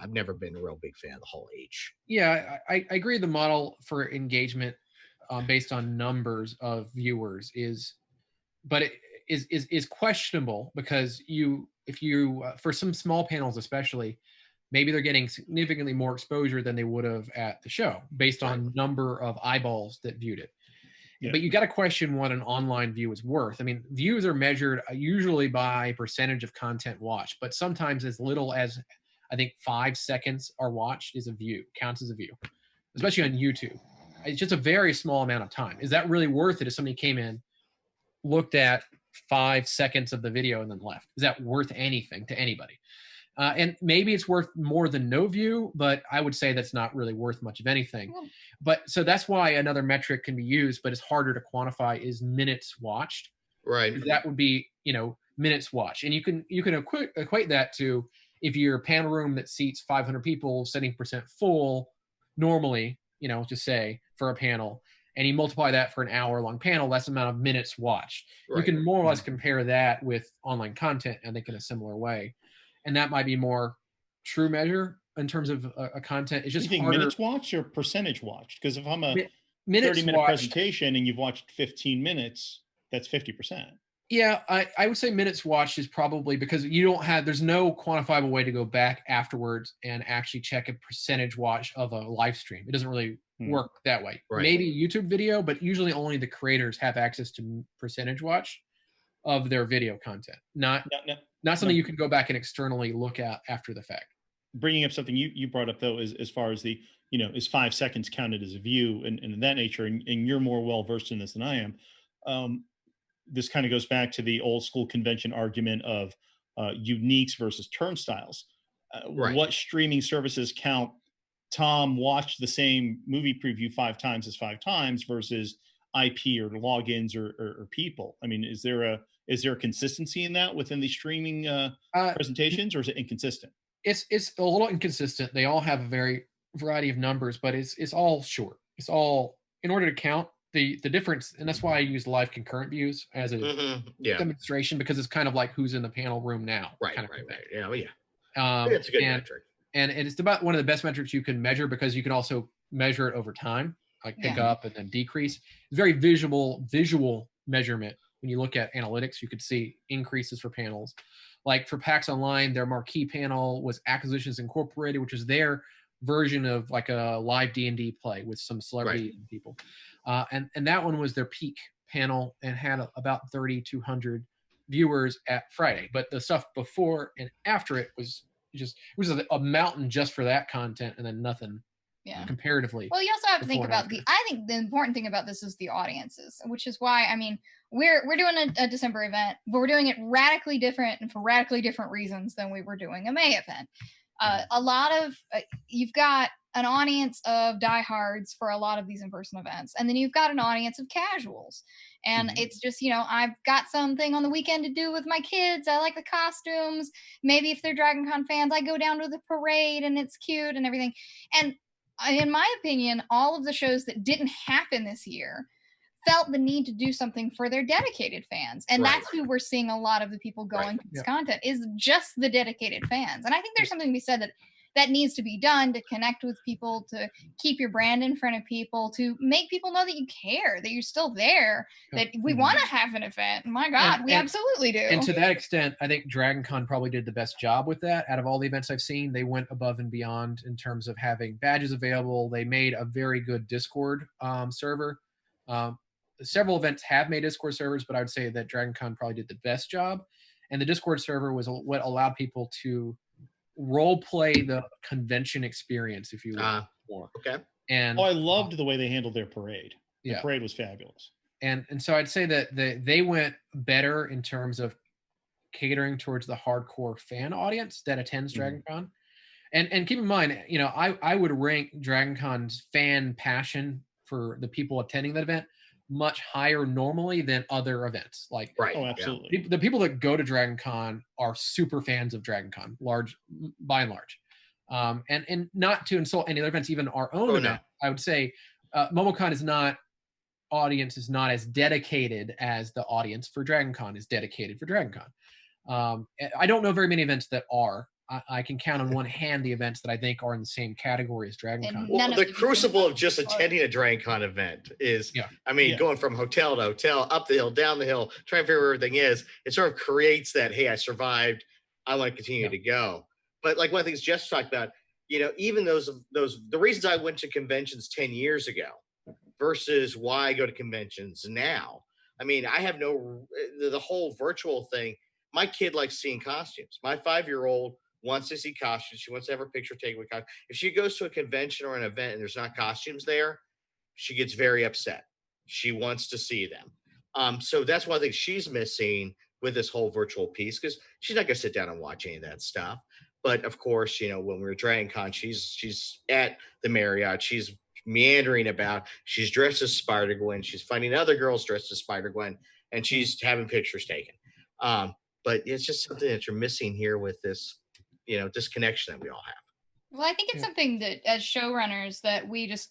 I've never been a real big fan of the Hall H. Yeah, I agree. The model for engagement based on numbers of viewers is questionable, because if you for some small panels especially, maybe they're getting significantly more exposure than they would have at the show based on number of eyeballs that viewed it. Yeah. But you got to question what an online view is worth. I mean, views are measured usually by percentage of content watched, but sometimes as little as, I think, 5 seconds are watched is a view, counts as a view, especially on YouTube. It's just a very small amount of time. Is that really worth it if somebody came in, looked at 5 seconds of the video and then left? Is that worth anything to anybody? And maybe it's worth more than no view, but I would say that's not really worth much of anything. But so that's why another metric can be used, but it's harder to quantify, is minutes watched. Right. That would be, minutes watched. And you can equate that to if your panel room that seats 500 people, 70% full normally, just say for a panel, and you multiply that for an hour-long panel, that's the amount of minutes watched. Right. You can more or less compare that with online content, I think, in a similar way. And that might be more true measure in terms of a content. It's just harder. Minutes watched or percentage watched? Because if I'm a 30-minute presentation and you've watched 15 minutes, that's 50%. Yeah, I would say minutes watched is probably, because there's no quantifiable way to go back afterwards and actually check a percentage watch of a live stream. It doesn't really work that way. Right. Maybe YouTube video, but usually only the creators have access to percentage watch of their video content. Not something you can go back and externally look at after the fact. Bringing up something you brought up, though, is as far as the, is 5 seconds counted as a view and that nature, and you're more well-versed in this than I am. This kind of goes back to the old school convention argument of uniques versus turnstiles. Right. What streaming services count Tom watched the same movie preview 5 times as 5 times versus IP or logins or people? I mean, is there a consistency in that within the streaming presentations, or is it inconsistent? It's a little inconsistent. They all have a variety of numbers, but it's all short. It's all, in order to count the difference, and that's why I use live concurrent views as a demonstration, because it's kind of like who's in the panel room now. Right. Yeah. It's a good metric. And it's about one of the best metrics you can measure, because you can also measure it over time, like pick up and then decrease. It's very visual measurement. When you look at analytics, you could see increases for panels. Like for PAX Online, their marquee panel was Acquisitions Incorporated, which is their version of like a live D&D play with some celebrity people. And that one was their peak panel and had about 3,200 viewers at Friday. But the stuff before and after it was a mountain just for that content, and then nothing comparatively. Well, you also have to think about I think the important thing about this is the audiences, which is why, I mean, we're doing a December event, but we're doing it radically different and for radically different reasons than we were doing a May event. A lot of you've got an audience of diehards for a lot of these in-person events, and then you've got an audience of casuals. And it's just, I've got something on the weekend to do with my kids. I like the costumes. Maybe if they're Dragon Con fans, I go down to the parade and it's cute and everything. And in my opinion, all of the shows that didn't happen this year felt the need to do something for their dedicated fans. And that's who we're seeing a lot of the people going to this content, is just the dedicated fans. And I think there's something to be said that that needs to be done to connect with people, to keep your brand in front of people, to make people know that you care, that you're still there, that we want to have an event. My God, we absolutely do. And to that extent, I think Dragon Con probably did the best job with that. Out of all the events I've seen, they went above and beyond in terms of having badges available. They made a very good Discord server. Several events have made Discord servers, but I would say that Dragon Con probably did the best job. And the Discord server was what allowed people to role play the convention experience, if you will. More. Okay. And I loved the way they handled their parade. The parade was fabulous. And so I'd say that they went better in terms of catering towards the hardcore fan audience that attends Dragon Con. And keep in mind, you know, I would rank Dragon Con's fan passion for the people attending that event much higher normally than other events. Like, right. Oh, absolutely. The people that go to Dragon Con are super fans of Dragon Con, by and large. And not to insult any other events, even our own event, no. I would say MomoCon is not as dedicated as the audience for Dragon Con is dedicated for Dragon Con. I don't know very many events that are. I can count on one hand the events that I think are in the same category as Dragon Con. Well, the crucible of just attending a Dragon Con event is, going from hotel to hotel, up the hill, down the hill, trying to figure out where everything is. It sort of creates that, hey, I survived. I want to continue to go. But like one of the things Jess talked about, you know, even the reasons I went to conventions 10 years ago versus why I go to conventions now. I mean, I have the whole virtual thing. My kid likes seeing costumes. My 5-year-old wants to see costumes. She wants to have her picture taken with costumes. If she goes to a convention or an event and there's not costumes there, she gets very upset. She wants to see them. So that's one thing she's missing with this whole virtual piece, because she's not going to sit down and watch any of that stuff. But of course, you know, when we were Dragon Con, she's at the Marriott. She's meandering about. She's dressed as Spider-Gwen. She's finding other girls dressed as Spider-Gwen, and she's having pictures taken. But it's just something that you're missing here with this, you know, disconnection that we all have. Well, I think it's something that as showrunners that we just,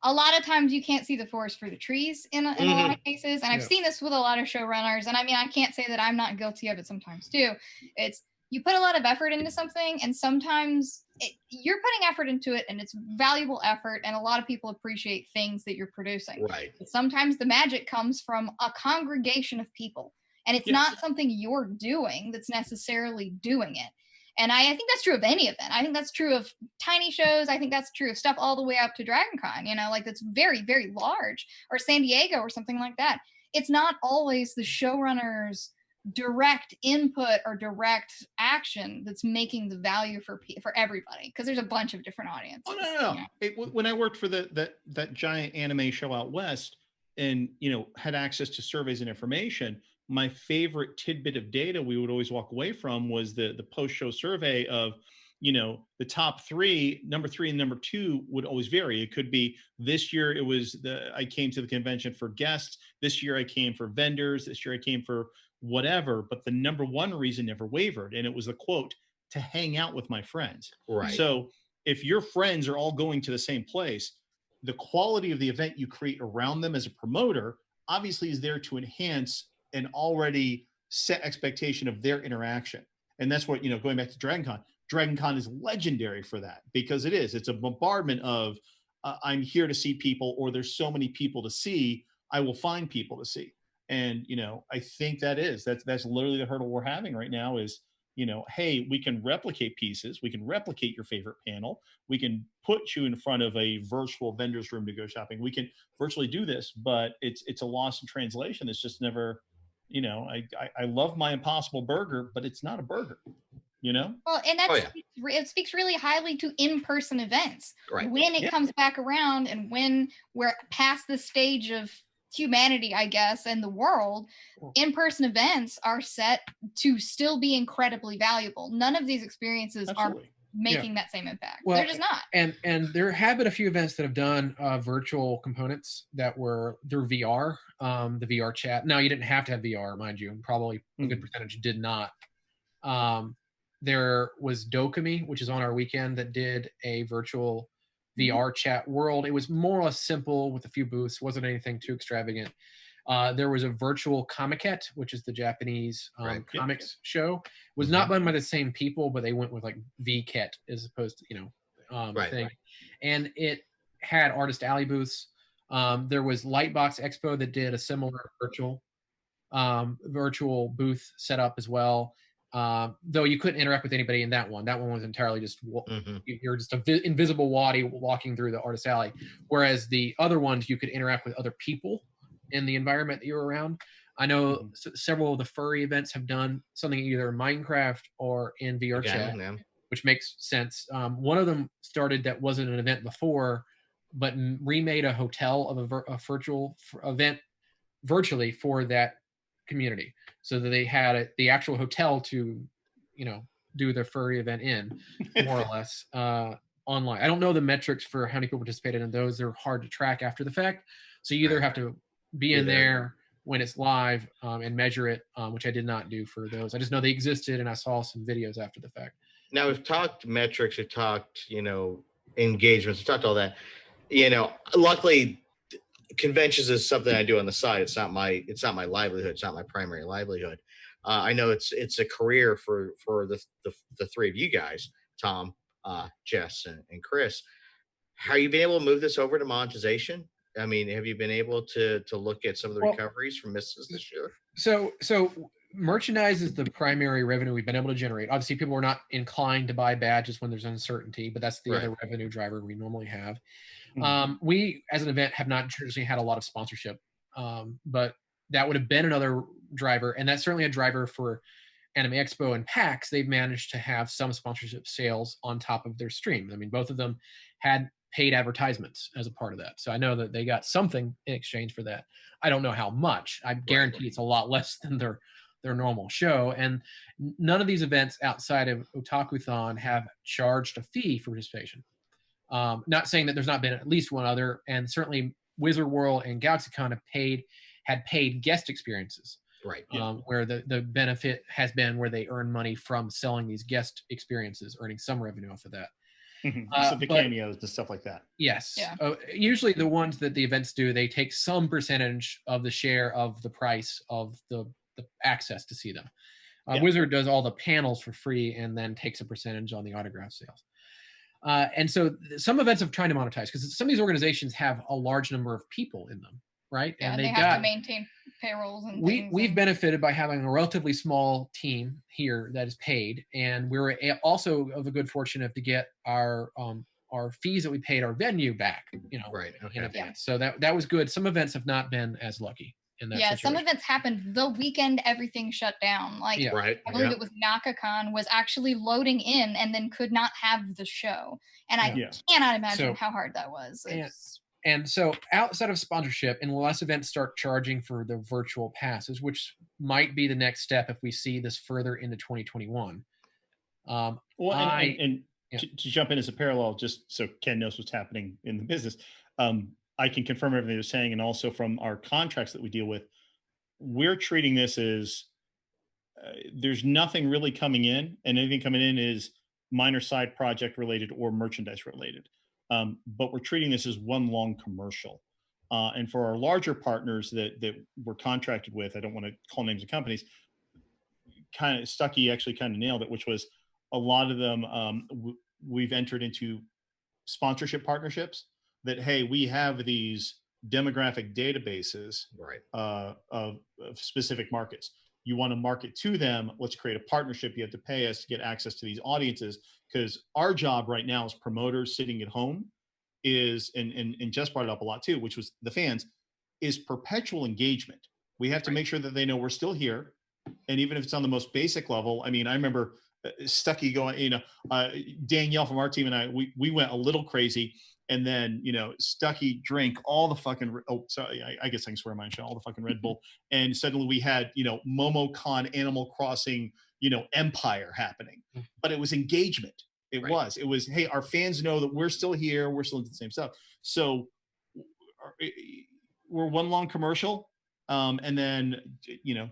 a lot of times you can't see the forest for the trees in a lot of cases. And I've seen this with a lot of showrunners. And I mean, I can't say that I'm not guilty of it sometimes too. It's, you put a lot of effort into something, and sometimes you're putting effort into it, and it's valuable effort, and a lot of people appreciate things that you're producing. Right. But sometimes the magic comes from a congregation of people, and it's not something you're doing that's necessarily doing it. And I think that's true of any event. I think that's true of tiny shows. I think that's true of stuff all the way up to Dragon Con, you know, like that's very, very large, or San Diego or something like that. It's not always the showrunner's direct input or direct action that's making the value for everybody, because there's a bunch of different audiences. Oh, no. When I worked for that giant anime show out west and, you know, had access to surveys and information, my favorite tidbit of data we would always walk away from was the post-show survey of, you know, the top three, number 3 and number 2 would always vary. It could be this year it was I came to the convention for guests. This year I came for vendors. This year I came for whatever. But the number 1 reason never wavered. And it was the quote, to hang out with my friends. Right. So if your friends are all going to the same place, the quality of the event you create around them as a promoter obviously is there to enhance an already set expectation of their interaction. And that's what, you know, going back to Dragon Con is legendary for that, because it's a bombardment of I'm here to see people, or there's so many people to see, I will find people to see. And, you know, I think that's literally the hurdle we're having right now is, you know, hey, we can replicate pieces. We can replicate your favorite panel. We can put you in front of a virtual vendor's room to go shopping. We can virtually do this, but it's a loss in translation. It's just never, you know, I love my Impossible Burger, but it's not a burger, you know? Well, and it speaks really highly to in-person events. Right. When it comes back around, and when we're past the stage of humanity, I guess, and the world, in-person events are set to still be incredibly valuable. None of these experiences are making that same impact. Well, they're just not. And there have been a few events that have done virtual components that were their VR, the VR chat. Now, you didn't have to have VR, mind you. Probably a good percentage did not. There was Dokumi, which is on our weekend, that did a virtual VR chat world. It was more or less simple with a few booths. Wasn't anything too extravagant. There was a virtual Comiket, which is the Japanese Right. Yep. comics show. Was not done by the same people, but they went with like VKet as opposed to thing. And it had artist alley booths. There was Lightbox Expo that did a similar virtual booth setup as well. Though you couldn't interact with anybody in that one. That one was entirely just you're just an invisible Waddy walking through the artist alley. Whereas the other ones, you could interact with other people in the environment that you're around. I know several of the furry events have done something either in Minecraft or in VR chat, which makes sense. One of them started that wasn't an event before, but remade a hotel of a virtual event virtually for that community, so that they had the actual hotel to, do their furry event in, more or less, online. I don't know the metrics for how many people participated in those. They're hard to track after the fact. So you either have to be in there when it's live and measure it, which I did not do for those. I just know they existed, and I saw some videos after the fact. Now we've talked metrics, we've talked, engagements, we've talked all that. Luckily, conventions is something I do on the side. It's not my livelihood. It's not my primary livelihood. I know it's a career for the three of you guys, Tom, Jess, and Chris. How you been able to move this over to monetization? I mean, have you been able to look at some of the recoveries from misses this year? So merchandise is the primary revenue we've been able to generate. Obviously, people are not inclined to buy badges when there's uncertainty, but that's the other revenue driver we normally have. We, as an event, have not traditionally had a lot of sponsorship, but that would have been another driver, and that's certainly a driver for Anime Expo and PAX. They've managed to have some sponsorship sales on top of their stream. I mean, both of them had paid advertisements as a part of that, so I know that they got something in exchange for that. I don't know how much. I guarantee it's a lot less than their normal show, and none of these events outside of Otakuthon have charged a fee for participation. Not saying that there's not been at least one other, and certainly Wizard World and GalaxyCon had paid guest experiences, where the benefit has been where they earn money from selling these guest experiences, earning some revenue off of that. So the cameos and stuff like that. Yes. Yeah. Usually the ones that the events do, they take some percentage of the share of the price of the access to see them. Wizard does all the panels for free and then takes a percentage on the autograph sales. And so some events have tried to monetize because some of these organizations have a large number of people in them, right? Yeah, and they have to maintain payrolls and things. We've benefited by having a relatively small team here that is paid, and we were also of the good fortune of to get our fees that we paid our venue back, in advance. Yeah. So that was good. Some events have not been as lucky. Some events happened the weekend everything shut down. I believe it was NakaCon was actually loading in and then could not have the show. And I cannot imagine how hard that was. And so outside of sponsorship, unless events start charging for the virtual passes, which might be the next step if we see this further into 2021. To jump in as a parallel, just so Ken knows what's happening in the business, I can confirm everything you're saying, and also from our contracts that we deal with, we're treating this as there's nothing really coming in, and anything coming in is minor side project related or merchandise related. But we're treating this as one long commercial. And for our larger partners that we're contracted with, I don't want to call names of companies, Stucky actually kind of nailed it, which was a lot of them, we've entered into sponsorship partnerships that, hey, we have these demographic databases of specific markets. You want to market to them, let's create a partnership. You have to pay us to get access to these audiences, because our job right now as promoters sitting at home is, and Jess brought it up a lot too, which was the fans, is perpetual engagement. We have to make sure that they know we're still here. And even if it's on the most basic level, I mean, I remember Stucky going, Danielle from our team and I, we went a little crazy. And then, Stucky drank all the fucking, I guess I can swear mine, all the fucking Red Bull. And suddenly we had, MomoCon, Animal Crossing, empire happening. But it was engagement. It was, hey, our fans know that we're still here. We're still into the same stuff. So we're one long commercial. And then,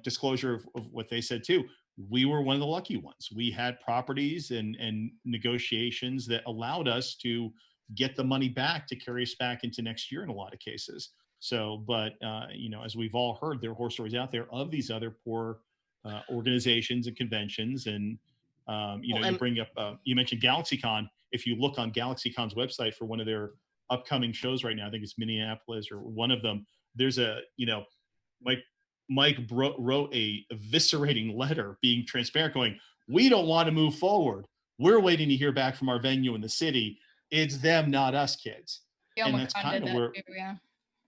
disclosure of what they said too. We were one of the lucky ones. We had properties and negotiations that allowed us to get the money back to carry us back into next year in a lot of cases. So, but as we've all heard, there are horror stories out there of these other poor organizations and conventions, and you bring up you mentioned GalaxyCon. If you look on GalaxyCon's website for one of their upcoming shows right now, I think it's Minneapolis or one of them. There's Mike wrote a eviscerating letter, being transparent, going, "We don't want to move forward. We're waiting to hear back from our venue in the city. It's them, not us, kids." And that's kind of where,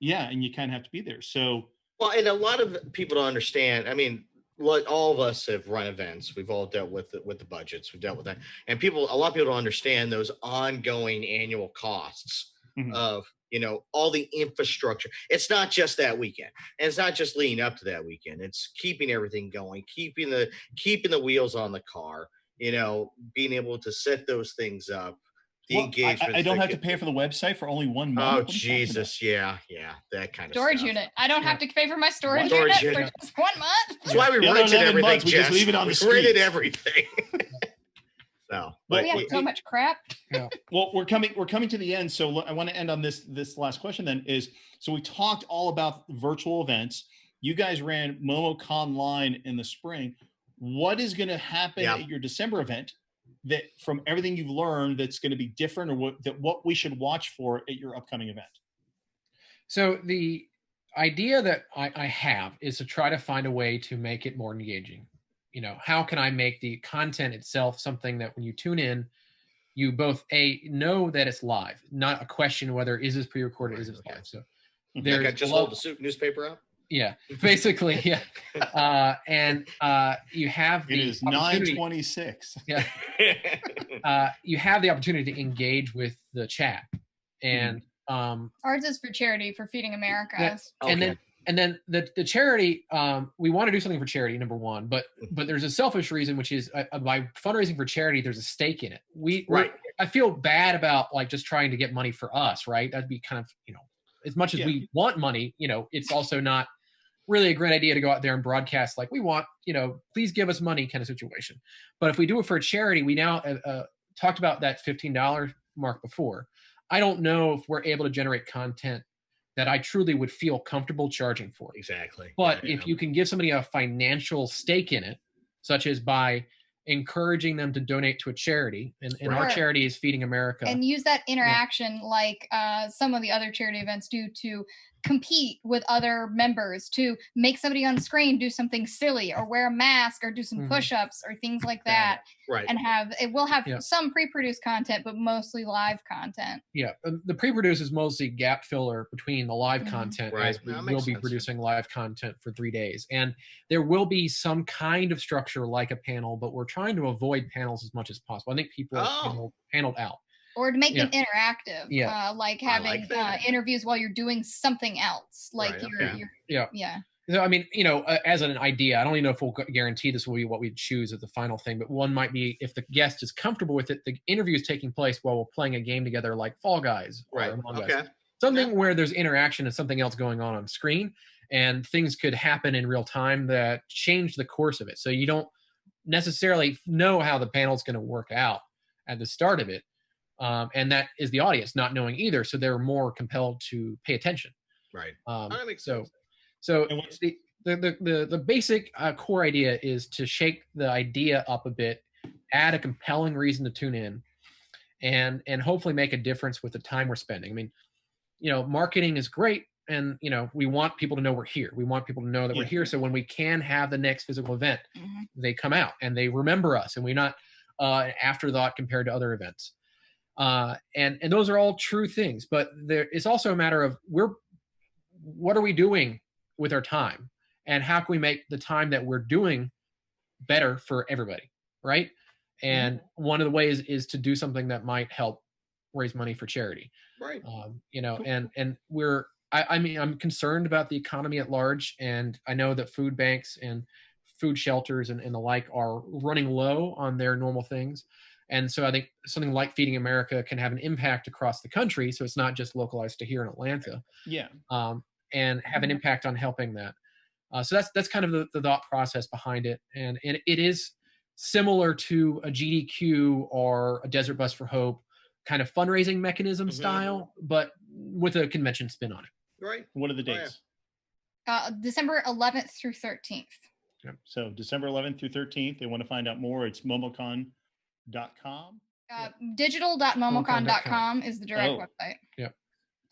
and you kind of have to be there. So, well, and a lot of people don't understand. I mean, all of us have run events. We've all dealt with the budgets. We've dealt with that, and a lot of people don't understand those ongoing annual costs of all the infrastructure. It's not just that weekend, and it's not just leading up to that weekend. It's keeping everything going, keeping the wheels on the car. Being able to set those things up. The engagement. I don't have to pay for the website for only 1 month. Oh, Jesus. Yeah. That kind of storage stuff. unit. I don't have to pay for my storage unit for just 1 month. That's why we rented everything, we just leave it on the street. We rented everything. So, but we have so much crap. Yeah. Well, we're coming to the end. So I want to end on this last question then so we talked all about virtual events. You guys ran MomoCon line in the spring. What is going to happen at your December event that from everything you've learned that's going to be different, or what we should watch for at your upcoming event? So the idea that I have is to try to find a way to make it more engaging. How can I make the content itself something that when you tune in, you both know that it's live, not a question whether is this pre-recorded, is this live. So there's just hold the newspaper out. Yeah, basically, yeah. And you have the it is 9:26. Yeah. You have the opportunity to engage with the chat, and ours is for charity for Feeding America. And then the charity, we want to do something for charity, number one, but there's a selfish reason, which is by fundraising for charity, there's a stake in it. I feel bad about just trying to get money for us, right? That'd be kind of, as much as we want money, it's also not really a great idea to go out there and broadcast we want, please give us money kind of situation. But if we do it for a charity, we now talked about that $15 mark before. I don't know if we're able to generate content that I truly would feel comfortable charging for. Exactly. But if you can give somebody a financial stake in it, such as by encouraging them to donate to a charity, and our charity is Feeding America. And use that interaction like some of the other charity events do to compete with other members, to make somebody on screen do something silly or wear a mask or do some push-ups or things like that. Right. And we'll have some pre-produced content, but mostly live content. Yeah. The pre-produced is mostly gap filler between the live content, as we will be producing live content for 3 days. And there will be some kind of structure like a panel, but we're trying to avoid panels as much as possible. I think people are paneled out. Or to make them interactive, like having interviews while you're doing something else. So, I mean, as an idea, I don't even know if we'll guarantee this will be what we choose as the final thing, but one might be if the guest is comfortable with it, the interview is taking place while we're playing a game together like Fall Guys or Among Us. Something where there's interaction and something else going on screen, and things could happen in real time that change the course of it. So you don't necessarily know how the panel's going to work out at the start of it. And that is the audience not knowing either, so they're more compelled to pay attention. Right. That makes sense. So the basic core idea is to shake the idea up a bit, add a compelling reason to tune in, and hopefully make a difference with the time we're spending. I mean, marketing is great, and we want people to know we're here. We want people to know that we're here, so when we can have the next physical event, they come out and they remember us, and we're not an afterthought compared to other events. And those are all true things, but there is also a matter of what are we doing with our time, and how can we make the time that we're doing better for everybody, right? And one of the ways is to do something that might help raise money for charity, right? And I'm concerned about the economy at large, and I know that food banks and food shelters and the like are running low on their normal things. And so I think something like Feeding America can have an impact across the country. So it's not just localized to here in Atlanta. Yeah. And have an impact on helping that. So that's kind of the thought process behind it. And it is similar to a GDQ or a Desert Bus for Hope kind of fundraising mechanism style, but with a convention spin on it. Right. What are the Oh, yeah. dates? December 11th through 13th. So December 11th through 13th. They want to find out more. It's momocon.com. Digital.momocon.com is the direct Oh. website.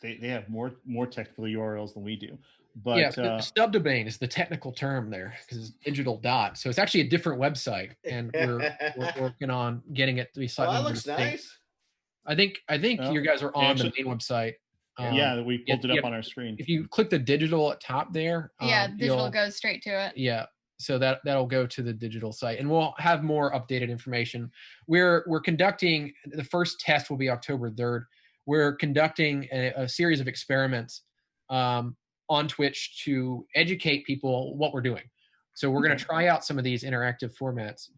They have more technical URLs than we do. But Yeah, subdomain is the technical term there because it's digital dot. So it's actually a different website, and we're working on getting it to be Oh, slightly that more looks distinct. nice. I think Oh, you guys are on actually- the main website. yeah, we pulled it up yeah, on our screen. If you click the digital at top there, Digital goes straight to it. Yeah, so that'll go to the digital site, and we'll have more updated information. We're conducting the first test will be October 3rd. We're conducting a series of experiments on Twitch to educate people what we're doing. So we're going to try out some of these interactive formats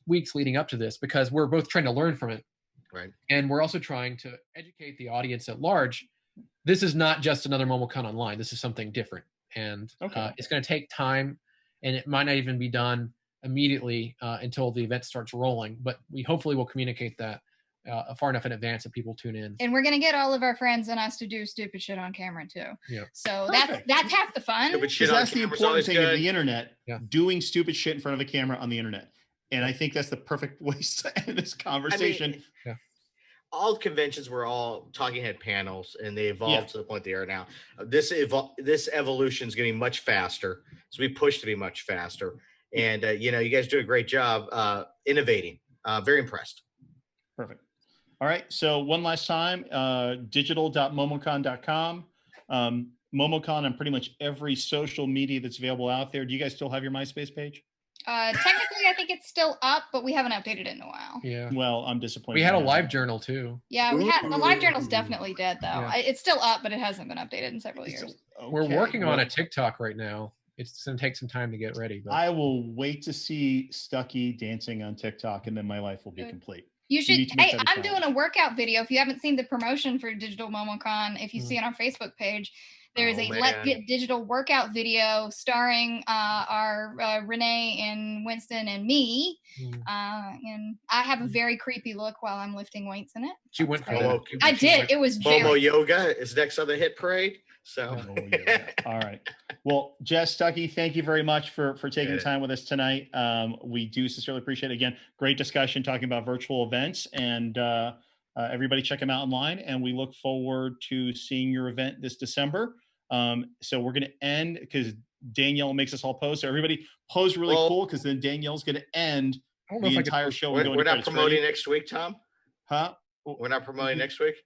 weeks leading up to this because we're both trying to learn from it. Right. And we're also trying to educate the audience at large. This is not just another MomoCon online. This is something different. And it's going to take time, and it might not even be done immediately until the event starts rolling. But we hopefully will communicate that far enough in advance that people tune in. And we're gonna get all of our friends and us to do stupid shit on camera too. Yeah. So Perfect. that's half the fun. Stupid shit Because on that's the camera's important always thing of good. the internet, Yeah. doing stupid shit in front of a camera on the internet. And I think that's the perfect way to end this conversation. All conventions were all talking head panels, and they evolved to the point they are now. This evolution is getting much faster, so we push to be much faster. And you guys do a great job innovating. Very impressed. Perfect. All right. So one last time, digital.momocon.com. MomoCon on pretty much every social media that's available out there. Do you guys still have your MySpace page? Technically, I think it's still up, but we haven't updated it in a while. Yeah. Well, I'm disappointed. We had a in that. live journal too. Yeah, we had the live journal's definitely dead though. Yeah. It's still up, but it hasn't been updated in several years. We're Okay, working on well, a TikTok right now. It's going to take some time to get ready. But I will wait to see Stucky dancing on TikTok, and then my life will be Good. complete. You should. need to make Hey, that a I'm doing a workout video. If you haven't seen the promotion for Digital MomoCon, if you see it on our Facebook page, there is Oh, a man. Let's Get Digital workout video starring our Renee and Winston and me. And I have a very creepy look while I'm lifting weights in it. she went for Momo- that. I did. It was Momo very. Yoga is next on the hit parade. So Oh, yeah. All right. Well, Jess, Stucky, thank you very much for taking Yeah. time with us tonight. We do sincerely appreciate it. Again, great discussion talking about virtual events, and everybody check them out online. And we look forward to seeing your event this December. So we're going to end because Danielle makes us all pose. So everybody pose really cool because then Danielle's going to end I don't know the if I can entire pose- show. we're, and go we're into not credits. promoting Ready? next week, Tom. Huh? We're not promoting Mhm. next week.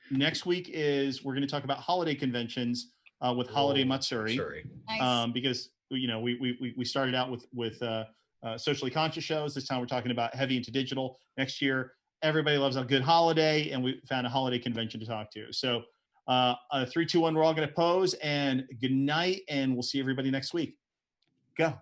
Next week is we're going to talk about holiday conventions with Holiday Matsuri. Matsuri. Nice. Because we started out with socially conscious shows. This time we're talking about heavy into digital. Next year, everybody loves a good holiday, and we found a holiday convention to talk to. So 3, 2, 1, we're all going to pose, and good night, and we'll see everybody next week. Go.